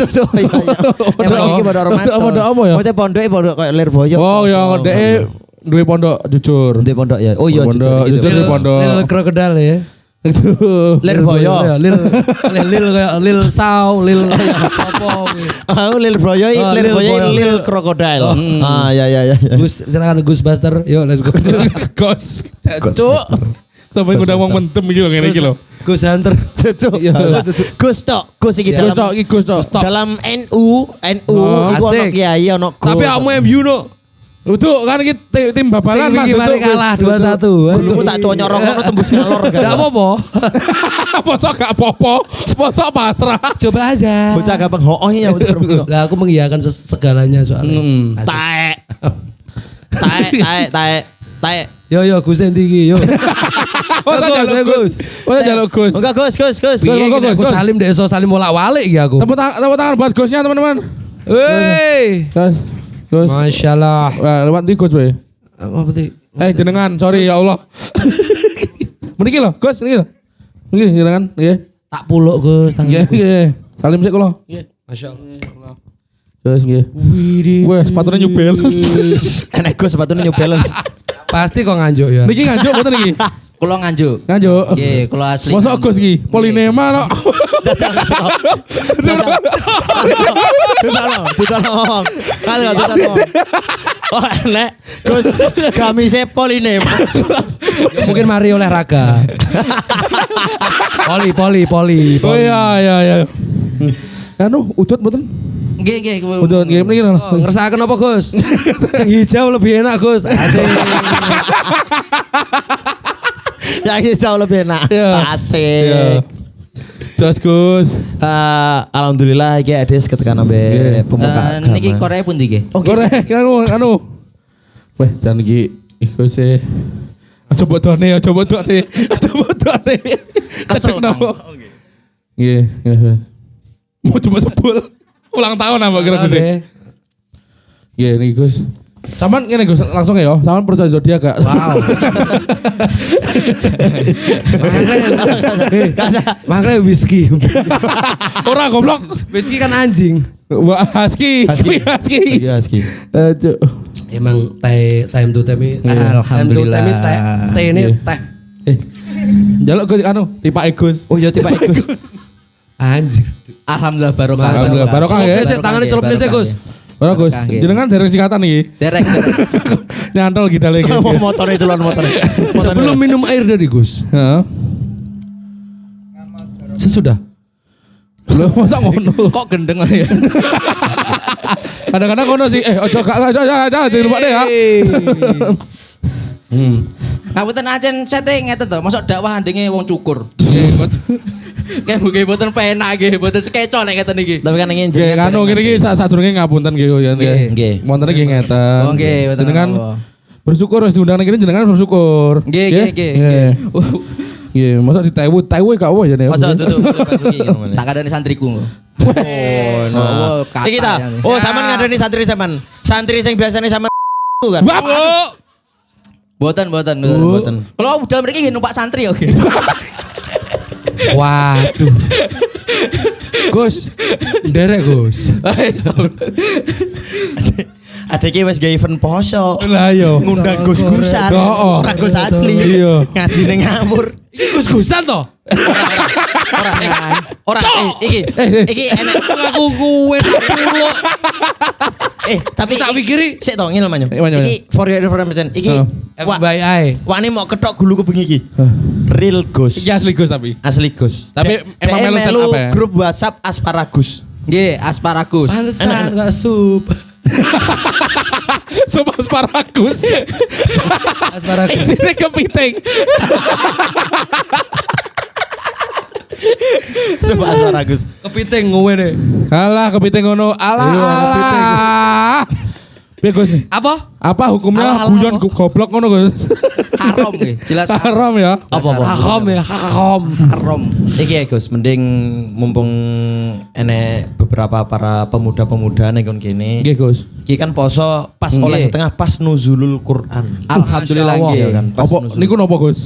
Emang iki pondok Ramadan. Pondok apa ya? Maksudnya pondok kayak Lirboyo. Oh yang dhek duwe pondok jujur. Di pondok ya. Oh iya Pondok, jujur. jujur. Lil pondok. Lil krokodil ya. Lirboyo. Lil saw, lil apa gitu. Oh Lirboyo, Lil krokodil. Ah ya. Gus, silakan Gus Buster. Yuk let's go. Gus. Cuk. Tapi ngundang wong mentem iki lho ngene iki lho. Gus Hunter. Gus iki Gus tok. dalam NU iku ono asik. kiai ono Tapi kamu MU no. Untuk kan iki tim babalan Mas. Sing mari kalah 2-1. Gulumu tak tuwa nyorong ngono tembus ngalor kan. Enggak apa-apa. Masa gak apa-apa, masa pasrah. Coba aja. Bocah gampang hooh ya betul. Lah aku mengiyakan segalanya soalnya. Taek. Taek. Yo Gus endi iki yo. Masa jaluk Gus. Masa jaluk Gus. Enggak Gus. Piye aku salim dek iso salim bolak-balik iki aku. Tepuk tangan buat Gusnya teman-teman. Wey. Gus. Masyaallah. Wah, lewat di Gus we. Apa sih? Jenengan, sorry ya Allah. Meniki lho, Gus, niki lho. Niki jenengan, nggih. Tak puluk Gus tangan. Nggih. Salim sik kula. Nggih. Masyaallah. Terus nggih. Wah, sepatunya New Balance. Enak Gus sepatune New Balance. Pasti kok nganjuk ya. Niki nganjuk mboten niki? Kulo nganjuk. Nganjuk. Nggih, kulo asli. Mosok Gus iki, Polinema no. Tutolong. Kalau tutolong. Oh, enak. Gus gamise Polinema. Ya, mungkin mari olahraga. Poli. Oh iya. Anu, ucut mboten? Nggih. Ucut nggih mriki lho. Oh, ngerasakan apa Gus? Sing hijau lebih enak Gus. Asik. Yang jauh lebih enak. Iya. Asik. Terus Gus. Alhamdulillah iki Ades ketekan ambe pemuka agama. Niki Korea pun nggih. Korek anu. Weh, jangan iki Gus e. Aja botone. Kesel napa? Nggih. Mau coba sebul. Ulang tahun apa kira Gus e? Nggih niki Gus. Saman ngene Gus langsung ya, saman percaya zodiak gak? Wow. Makanya whisky. Ora goblok. Whisky kan anjing. Wah, husky. Iya, Aski. Emang time to time ini. Alhamdulillah. Time to time teh ini teh. Jaluk Gus anu, tipe Gus. Oh iya tipe Gus. Anjir. Alhamdulillah barokah. Alhamdulillah barokah ya. Celupnya sih, tangannya celupnya sih Gus. Ora Gus, Barokah, nggih. jenengan dereng sikatan iki. Derek. Nyantol kita lagi. Mau motornya duluan motornya. Sebelum minum air dari Gus. Heeh. Sesudah. Lho masa ngono. Kok gendeng ya? Kadang-kadang ngono sih. Ojo gak dirubah deh ya. Ngapunten ajen setting ngeten to, mosok dakwah andenge wong cukur. Kayak nggih mboten penak nggih, mboten sekeco nek ngeten iki. Tapi kan ingin Nggih anu ngene iki sadurunge ngapunten nggih ya nggih. Nggih. Wonten nggih ngeten. Oh nggih, mboten Jenengan apa-apa. bersyukur wis diundang niki jenengan bersyukur. Nggih. Nggih, masa ditewu gak apa ya nek. Ojo tutup masuki ngene. Tak kadane santriku lho. Oh, no. Iki ta. Oh, sampean ngadani santri sampean. Santri sing biasane sampean kan. Mboten. Kalau budal mriki nggih numpak santri ya nggih. Waduh. Gus. Derek Gus. Ada iki wis gawe event poso. Lah yo. Ngundang Gus-Gusan. Oh. Ora Gus asli. Iya. Ngaji ning ngawur. Iki Gus-Gusan toh? Ora iki enek Aku kuwe pulo. tapi Tak pikiri sik to ngene manyo. Manyo. Iki for your information. Iki FBI. wani mau ketok gulu kebengi iki. Real Gus. Iki asli Gus tapi. Asli Gus. Tapi emang melu stand up ya? Grup WhatsApp Asparagus. Nggih, asparagus. Pantesan enggak sup. Sob asparagus. Asparagus. Isine kepiting. Coba Asparagus. Kepiting ngowe deh. Alah kepiting ngono. Alah. Piye Gus? Apa hukumnya Alah, guyon apa? goblok ngono Gus? Haram nggih, jelas Haram ya. Haram ya, haram. haram. Iki ya Gus, mending mumpung enek beberapa para pemuda-pemuda ning kon kene. Nggih Gus. Iki kan poso pas Nggih. oleh setengah pas nuzulul Quran. Alhamdulillah Masya Allah. nggih. Iya kan, pas Apa nuzul. niku napa Gus?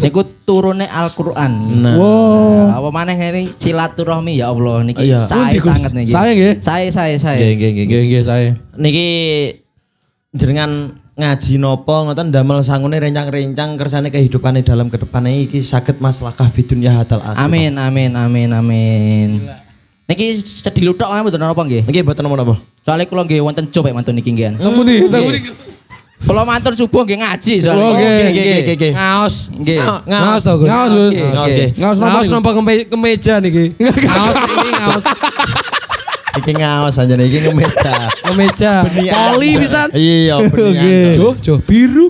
Niku turune Al-Qur'an. Nah, Wow. Apa maneh ini silaturahmi ya Allah niki Iya. sae Pundi, Gus? sanget niki. Sae nggih? Sae. nggih. Nggih saya. Niki jenengan ngaji nopo ngoten damel sangune rencang-rencang kersane kehidupane dalam kedepane iki saged maslahah bidunya hadal akhirah. Amin. Niki sedih lutok kan mboten napa nggih. Nggih mboten napa-napa. Soale kula nggih wonten job mek mantun niki nggih. Tampuni. Kula mantun subuh nggih ngaji soalnya. Oh, nggih. Nggih. Ngaos. Nggih. Ngaos toh Gus. Ngaos Gus. Nggih. Oke. Ngaos napa? Ngaos nampak kemeja niki. Ngaos ini ngaos. Iki ngaos aja nih, iki ngemeja. Kemeja. Poli pisan. Iya, bener. Jo biru.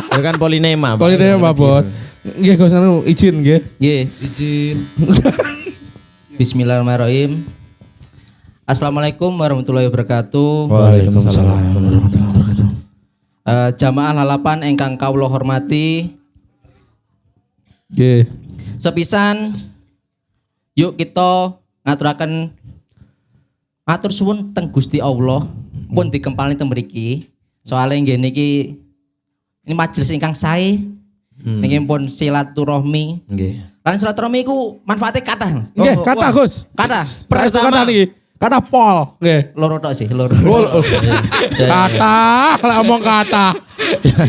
Itu kan polinema. Kalau ini Pak Bos. Nggih Gus anu izin nggih. Nggih. Izin. Bismillahirrahmanirrahim. Assalamualaikum warahmatullahi wabarakatuh. Waalaikumsalam. Jamaah lalapan engkang kawula hormati. Nggih. Sepisan yuk kita ngaturaken matur suwun teng Gusti Allah pun dikempalni teng mriki. Soale nggih niki ini majelis ingkang sae. Niki pun silaturahmi. Nggih. Lan silaturahmi iku manfaate kathah. Nggih, kata Gus. Kathah. Pertama niki. Kata pol, nggih. Loro tok sih, loro. Kata, lek omong kata.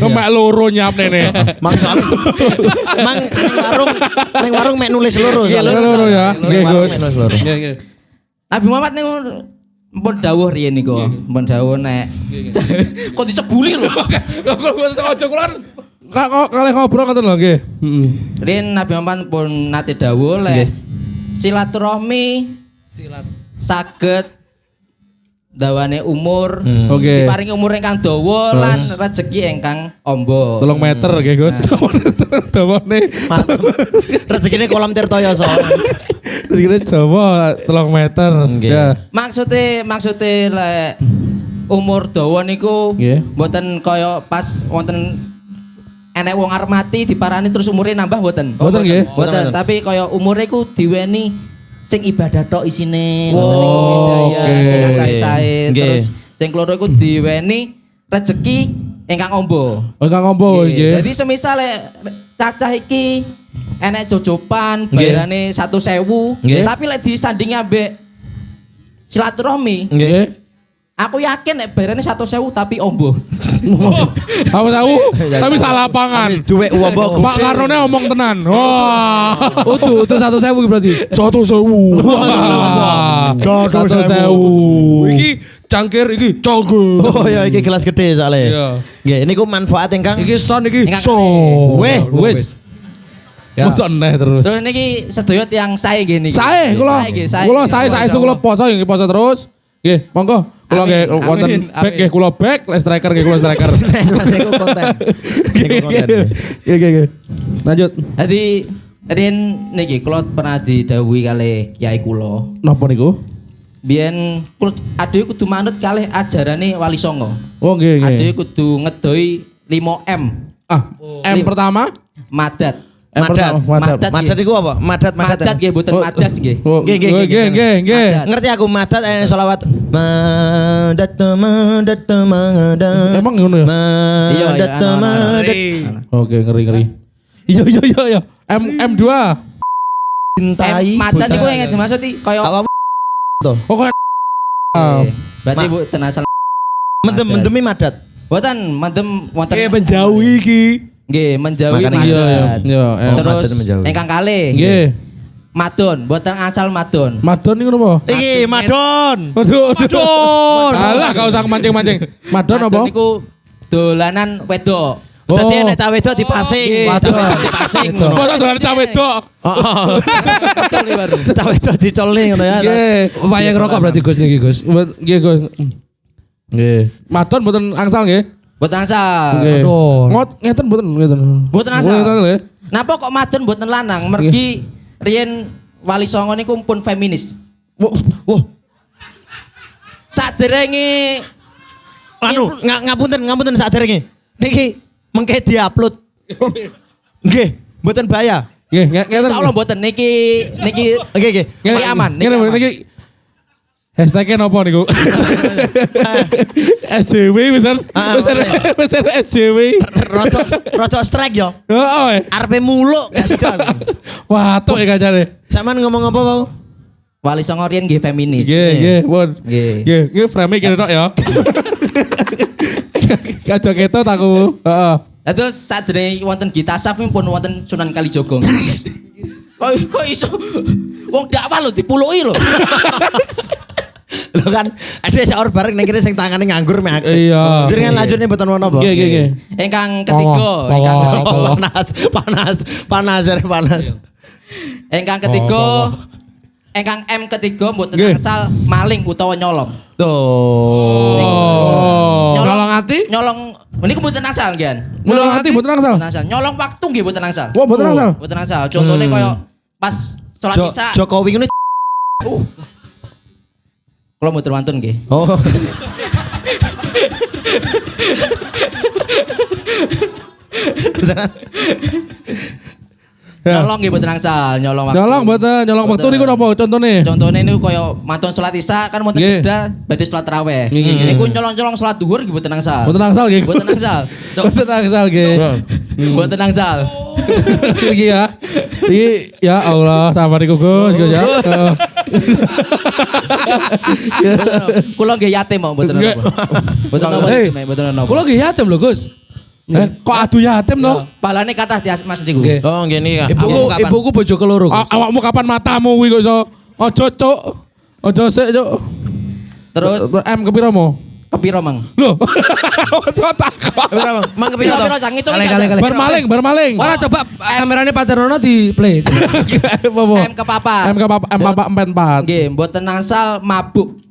Kemek loro nyap nene. Mang soalnya mang ning warung mek nulis loro. Iya, Loro ya. Ning Nggih warung Gus. mek nulis loro. Nggih, nggih. Nabi Muhammad niku mpun dawuh riyen niku. Mpun dawuh nek kok disebuli lho. Ojo kula kok kalih ngobrol ngoten lho nggih. Heeh. Riyen Nabi Muhammad pun nate dawuh lek silaturahmi saged dawane umur Oke. diparingi umur ingkang dawa lan rezeki ingkang amba. 3 meter nggih Gus. Dawane. Rezekine kolam Tirtoyo soalnya. Rezekine Jawa 3 meter. Nggih. Ya. Maksude lek umur dawa niku Nggih. mboten kaya pas wonten enek wong arep mati diparani terus umure nambah mboten. Mboten nggih. Mboten, tapi kaya umure iku diweni sing ibadah tok isine, Oh, mboten iku hidayah, oke. sing sae-sae. Nggih. Terus sing keloro iku diweni rezeki ingkang amba. Oh, Kang Kombo nggih. Jadi semisal cacah iki enek jojopan bayarane 100.000, Nggih. tapi lek disandingi ambek silaturahmi, Nggih. aku yakin nek bayarane 100.000 tapi ombo. Tahu tapi salah pangan. Duwe uang mbok. Pak Karnone omong tenan. Wah. Utuh 1.000 berarti. 100.000. Wah. 100.000. Iki cangkir iki cangkir. Oh ya iki gelas gede soalnya. Iya. Nggih, niku manfaat ingkang Iki son iki. Ingkang Weh, wis. Ya. Mosok neh terus. Terus niki sedaya tiyang sae nggih niki. Sae kula. Sae nggih, sae. Kula sae itu kula poso nggih poso terus. Nggih, monggo. Kula nggih Amin, wonten amin, back amin. nggih kula back, lek striker nggih kula striker. niku konten. Niku konten. Nggih nggih. Lanjut. Jadi Rian niki kula pernah didhawuhi kalih kiai kula. Napa niku? Biyen adewe kudu manut kalih ajarane Wali Songo. Oh nggih nggih. Adewe kudu ngedoi 5M. Ah, M pertama? Madat. Madat. Madat. Madat iku apa? Madat. Madat nggih boten madas nggih. Oh, Nggih, nggih, nggih nggih, nggih nggih. Madat. Ngerti aku madat selawat. Madat madat. Emang ngono ya? Iya, Madat iya, madat. Oke, ngeri. Iya. M2. Cintai. Madat niku yang dimaksud kaya Awak Pokoknya berarti boten asal mendemi madat. boten mendem wonten menjauhi iki. nggih menjauhi Makanya madat. iya. Terus madat menjauhi. ingkang kalih Nggih. madon, boten asal madon. Madon niku napa? Iki Madon. Waduh. Alah, gak usah mancing-mancing. Madon apa? niku dolanan wedok. Dadi enek cah wedok dipasing. Waduh. Cah wedok dipasing. Masa dolan cah wedok. Sorry baru. Cah wedok dicolne ngono ya. Nggih. Wayang rokok berarti Gus niki Gus. Nggih, Gus. Nggih. Madon mboten angsal nggih. Boten asal. Nggih. Madon. Ngeten mboten ngeten. Boten asal. Boten nggih. Napa kok madon boten lanang? Mergi riyen Wali Songo niku pun feminis. Wah, Saderenge anu ngapunten saderenge. Niki mengke diupload. Nggih, mboten bahaya. Nggih, ngeten. insyaallah boten niki Nggih. niki aman, niki Ngene aman. niki. Hashtagnya apa niku? SJW misalnya. Misalnya SJW. Rotok strike yo. Oh, Arepe muluk gak sida. wah, tuh ya kacane. Sampean ngomong apa, Bang? Wali Songo riyen nggih feminis. Nggih, pun. Nggih. Nggih, frame kene tok ya. Kacau keto taku. Heeh. Terus sadurunge wonten Gita Saf pun wonten Sunan Kalijogo. Kok iso wong dakwah lho dipuluki lho. Lho kan ada seor bareng ning kene sing tangane nganggur mek aku. Iya. Jenengan lanjutne mboten wono apa? Nggih. Ingkang ketiga, Panas. ingkang ketiga Engkang M ketiga mboten angsal maling utawa nyolong. Tuh. Nyolong ati? Nyolong meniku mboten angsal nggih. Nyolong hati mboten angsal. Mboten angsal. Nyolong waktu nggih mboten angsal. Wah, mboten angsal. Mboten angsal. Contohnya koyo pas salat isya. Jokowi ngene. Kula muter wantun nggih. Oh. Nyolong nggih mboten angsal, nyolong waktu. Nyolong waktu niku napa contone? Contohnya niku koyo mantun salat isya kan mboten Nggih. jeda badhe salat tarawih. Nggih. Niku nyolong-nyolong salat zuhur nggih mboten angsal. Mboten angsal nggih. Mboten angsal. Mboten angsal nggih. Mboten angsal. Iki ya. Iki ya Allah, sabar iku Gus ya. Kula nggih yatim kok mboten napa. Mboten napa mboten napa. Kulo nggih yatim lho, Gus. Kok adu yatim to? Palane kathah Mas niku. Oh, ngene ya. Ibuku bojo keloro. Gus. Awakmu kapan matamu kuwi kok iso aja cuk. Aja sik cuk. Terus M kepiro mo? kepiro mang? Lho. Ojo takon. Mang kepiro to? Kepiro cang itu. Bar maling. Ora coba kamerane Paternono di play. M ke papa. M papa 4. Nggih, mboten angsal mabuk.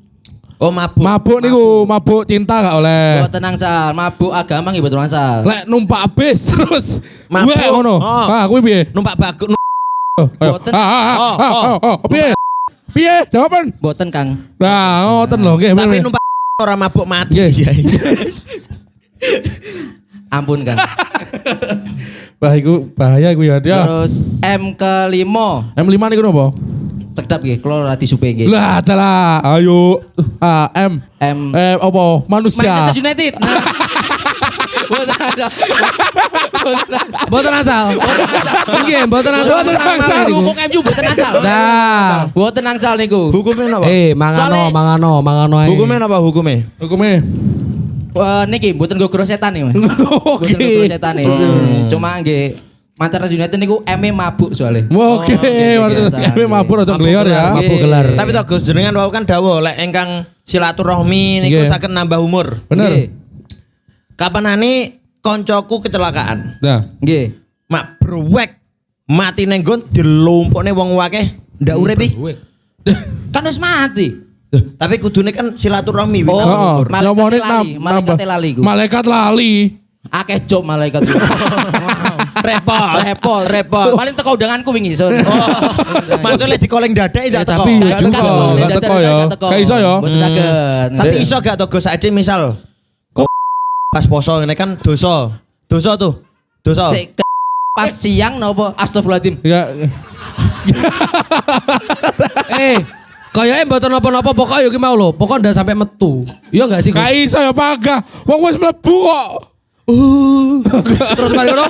Oh, mabuk. Mabuk niku, mabuk cinta gak oleh. Mboten angsal, mabuk agama nggih mboten angsal. Lek numpak bis terus. Mabuk. Weh ngono. Oh. Kuwi piye? Numpak bagus. Mboten. Piye? Piye? Jawaban. Mboten Kang. Nah, ngoten lho nggih. Tapi numpak ora mabuk mati. Ampun Kang. Wah, iku bahaya iku ya. Terus M kelima. M5 niku napa? Cekdap nggih, kula ora disupe nggih. Lah, adalah. Ayo. M. M Apa? Manusia. Manchester United. Nah. Mboten asal. Nggih, mboten asal. Mboten angsal. Hukum MU mboten angsal. Nah. Mboten angsal niku. Hukumnya apa? Mangano ae. Hukumnya apa hukumnya? Hukumnya. Niki mboten nggo setan nih. Mboten nggo setan nih. Cuma nggih Manchester United niku M-e mabuk soalnya. Oke, berarti mabur atau geliar ya. Mabuk gelar. Tapi toh Gus jenengan wau kan dawuh lek engkang silaturahmi niku Nggih. saged nambah umur. Bener. Kapanane koncoku kecelakaan. Nah. Nggih. Mak bruwek mati neng nggon dilumpukne wong akeh ndak urip iki. Kan wis mati. Tapi kudune kan silaturahmi Oh, Heeh. malaikat lali, malaikat lali ku. Malaikat lali. Akeh job malaikat. Repot. Paling teko undanganku wingi son. Maksudnya lek dikoleng dadak ya teko. tapi Gak teko ya. Gak iso ya. Mboten saged. Tapi iso gak to Gus saiki misal kok pas poso ngene kan dosa. Dosa tuh. Dosa. Sik, pas siang napa astagfirullahaladzim. Ya. Kayaknya mboten napa-napa pokoknya yo ki mau lho, pokoknya ndak sampai metu. Iya enggak sih? Gus? Gak iso ya pagah. Wong wis mlebu kok. Terus mari ngono.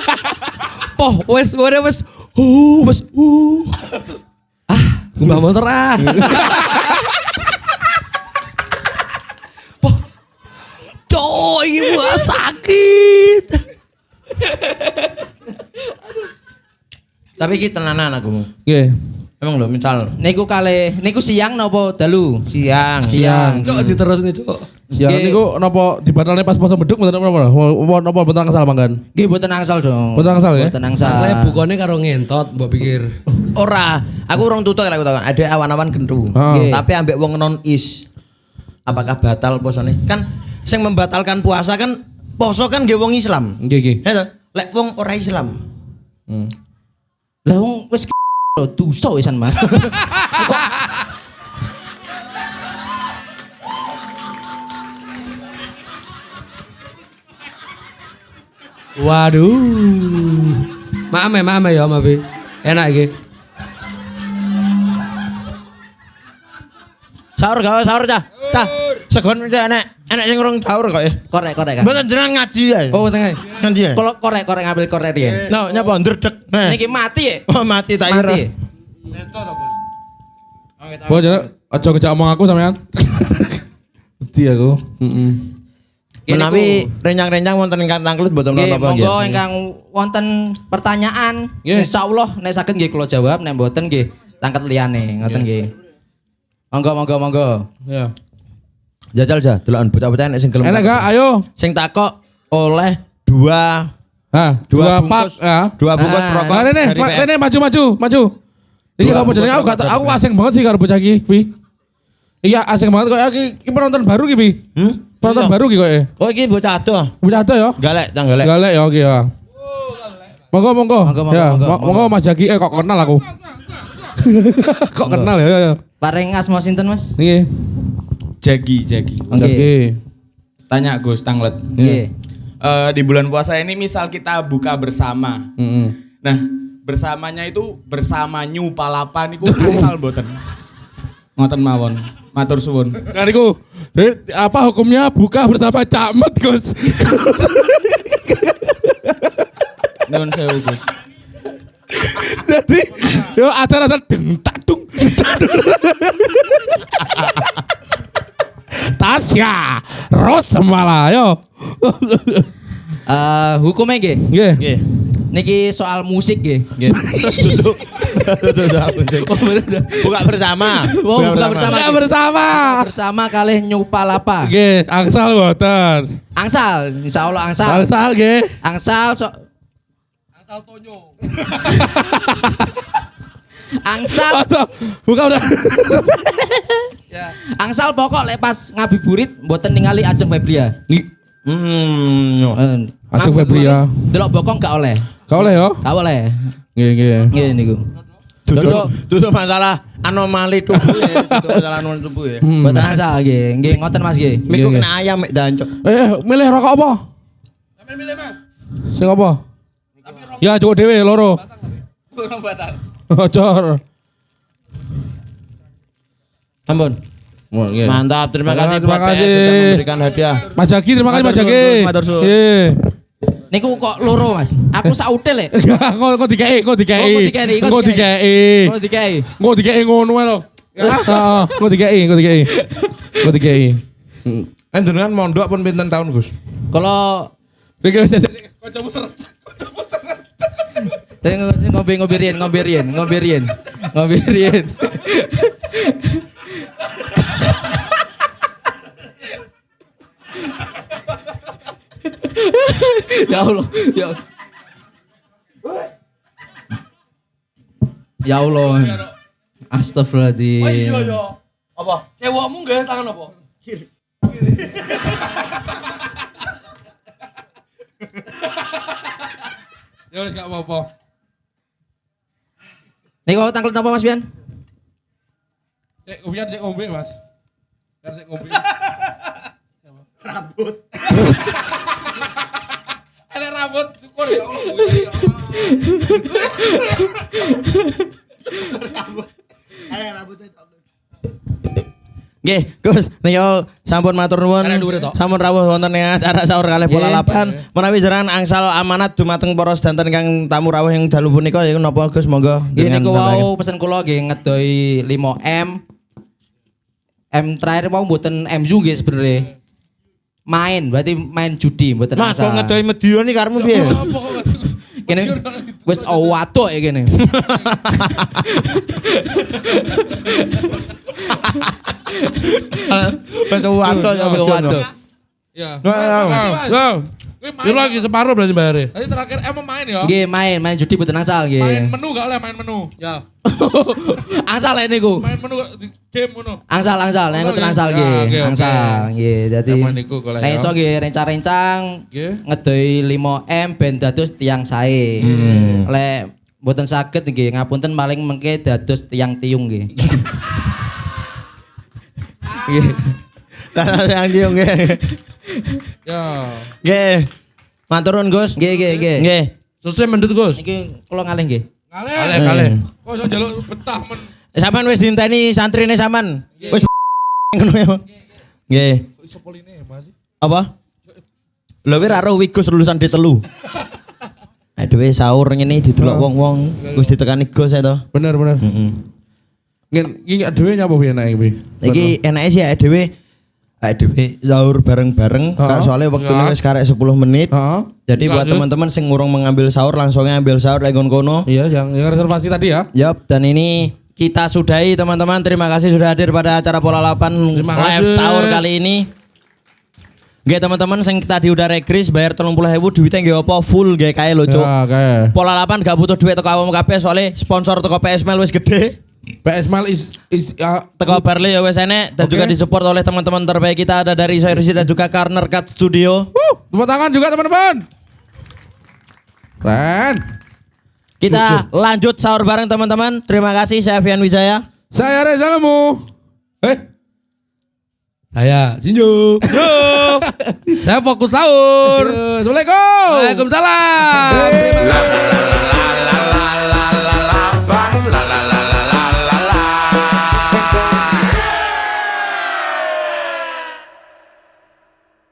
Poh, wes. Gumbah motor ah. Poh. Coy, ini gua sakit. Tapi iki tenanan aku. Nggih. Emang lho misal Niku siang napa dalu? siang. Cok diterus nih, Cok. Ya Nggih. niku napa dibatalne pas poso beduk mboten napa napa mboten angsal manggan. Nggih mboten angsal dong. Mboten angsal ya? Mboten angsal. Lah bukone karo ngentot, mbok pikir. Ora, aku urung tutuk lek takon. Ada awan-awan gendu. Nggih. Tapi ambek wong non is. Apakah batal posone? Kan sing membatalkan puasa kan poso kan nggih wong Islam. Nggih nggih. Ya toh? Lek wong ora Islam. Lah wong wis dosa wisan Mas. Waduh. Maaf ya, maaf. Enak iki. Sahur gawe sahur cah. Cah, segon enek sing urung sahur kok ya. Korek kan. Mboten jenengan ngaji ya. Oh tengah. Ngaji ya. Kalau korek ngambil korek dia. No, nyapa ndredeg. Niki mati ya. Oh, mati tak kira. Mati. Wah, jangan aja kejak omong aku sampean. Wedi aku. Heeh. Menawi renyang-renyang wonten ingkang tangklet mboten Nggih, menapa nggih. monggo ingkang wonten pertanyaan, Nggih. insyaallah nek saged nggih kula jawab, nek mboten nggih tangket liyane, ngoten nggih. Monggo. Ya. Jajal ja, delokan bocah-bocah nek sing gelem. Enak gak? Ayo. Sing takok oleh dua Dua pak bungkus, ya. dua bungkus rokok Nah, Rene, dari PS. Rene maju. Iki apa jenenge aku asing banget sih karo bocah iki, Vi. Iya asing banget kok iki penonton baru iki, Vi. Penonton baru iki koyo. Oh iki bocah ado. Bocah ado ya? Galek, cang galek. Galek ya oke ya. Monggo. Ya, monggo Mas Jaki kok kenal aku. Kok kenal ya. Paring asma sinten Mas? Nggih. Jagi. Oke. Tanya Gus Tanglet. Nggih. Di bulan puasa ini misal kita buka bersama. Nah, bersamanya itu bersama New Palapan iku asal mboten. Ngoten mawon. Matur suwun. Nah niku apa hukumnya buka bersama camat, Gus? Nuwun sewu Gus. Jadi yo acara deng tak dung. Tasya Rosmala yo. Hukumnya nggih. Nggih. Nggih. Niki soal musik nggih. Nggih. Duduk. Buka bersama. Buka bersama. Buka bersama. Bersama kalih Nyupalapa. Nggih, angsal mboten. Angsal, insyaallah angsal. Angsal nggih. Angsal Tonyo. Angsal. Buka udah. Angsal pokok lek pas ngabuburit mboten ningali Ajeng Febria. Ajeng Febria. Delok bokong gak oleh. Gak oleh yo? Gak oleh. Nggih. Nggih niku. Duduk masalah anomali tubuh ya. Duduk masalah anomali tubuh ya. Mboten angsal nggih. Nggih ngoten Mas nggih. Miku kena ayam mek dancuk. Milih rokok apa? Milih Mas. Sing apa? Ya cukup dhewe loro. Kurang batal. Bocor. Ampun. Mantap, terima kasih Terima buat kasih. PS sudah memberikan hadiah. Mas Jaki, terima kasih Mas Jaki. Matur suwun. Iya. Niku kok loro Mas. Aku sak util lek. Kok dikei. Kok dikei. Kok dikei ngono ae lho. Heeh, kok dikei. Jenengan mondok pun pinten tahun, Gus? Kalau Riki wis Kancamu seret. ngombe rien. Ya Allah, ya Allah. Astagfirullahaladzim. Apa? Cewekmu nggak tangan apa? Ya wis gak apa-apa. Nih kau tangkel apa Mas Bian? Sik ngombe, Mas. Kan sik ngombe. Rambut. Ada rambut, syukur ya Allah. Ada rambut itu. Nggih, Gus, niki sampun matur nuwun. Sampun rawuh wonten ing acara sahur kalih pola lapan. Menawi jenengan angsal amanat dumateng para sedanten kang tamu rawuh yang dalu punika ya napa Gus monggo. Nggih niku wau pesen kula nggih ngedoi 5M. M terakhir mau mboten MU nggih sebenarnya. Main, berarti main judi mboten Mas angsal. kok ngedoi media nih karmu piye? Kene wis wadok ya kene. Betul wato ya betul. Ya. Itu lagi separuh berarti bayarnya. Tadi terakhir emang main ya? Nggih main judi mboten angsal Main nggih. menu gak oleh main menu. Ya. Angsal ya niku. Main menu game menu. Angsal, nek ngoten angsal Ya, nggih. oke. Angsal nggih. Dadi Emang niku golek nek ya. iso nggih rencang-rencang Nggih. ngedoi 5M ben dados tiang sae. Lek mboten saged nggih ngapunten paling mengke dados tiang tiung nggih. Nggih. Yang diung nggih. Ya. Nggih. Matur nuwun Gus. Nggih. Nggih. Selesai mendut, Gus. Niki kula ngalih nggih. Kaleh. Kok iso njaluk betah men. Sampean wis dinteni santrine sampean. Wis ngono ya. Nggih. Kok iso poline Mas? Apa? Lho kowe ra roh Wigus lulusan D3. Aduh sahur ngene didelok wong-wong wis ditekani Gus ya to. Bener. Heeh. Iki dhewe nyapa piye enak iki? Iki enake sih dhewe sahur bareng-bareng soalnya waktunya wis karek 10 menit. Heeh. Jadi buat teman-teman sing ngurung mengambil sahur langsungnya ambil sahur lek kono. Iya, yang reservasi tadi ya. Yap, dan ini kita sudahi teman-teman. Terima kasih sudah hadir pada acara Pola 8 Terima live kasih. sahur kali ini. Nggih teman-teman sing tadi udah regris bayar 30.000 duitnya nggih apa full nggih kae lho Cuk. Ya, kae. Pola 8 gak butuh duit teko awakmu kabeh soalnya sponsor teko PS Mall wis gede. PS Mal is Teko Barley ya wes enek dan Oke. juga disupport oleh teman-teman terbaik kita ada dari Soirisi dan juga Corner Cut Studio. tepuk tangan juga teman-teman. Keren. Kita lanjut sahur bareng teman-teman. Terima kasih saya Fian Wijaya. Saya Reza Lemu. Saya Sinjo. Saya fokus sahur. Assalamualaikum. Waalaikumsalam. La la la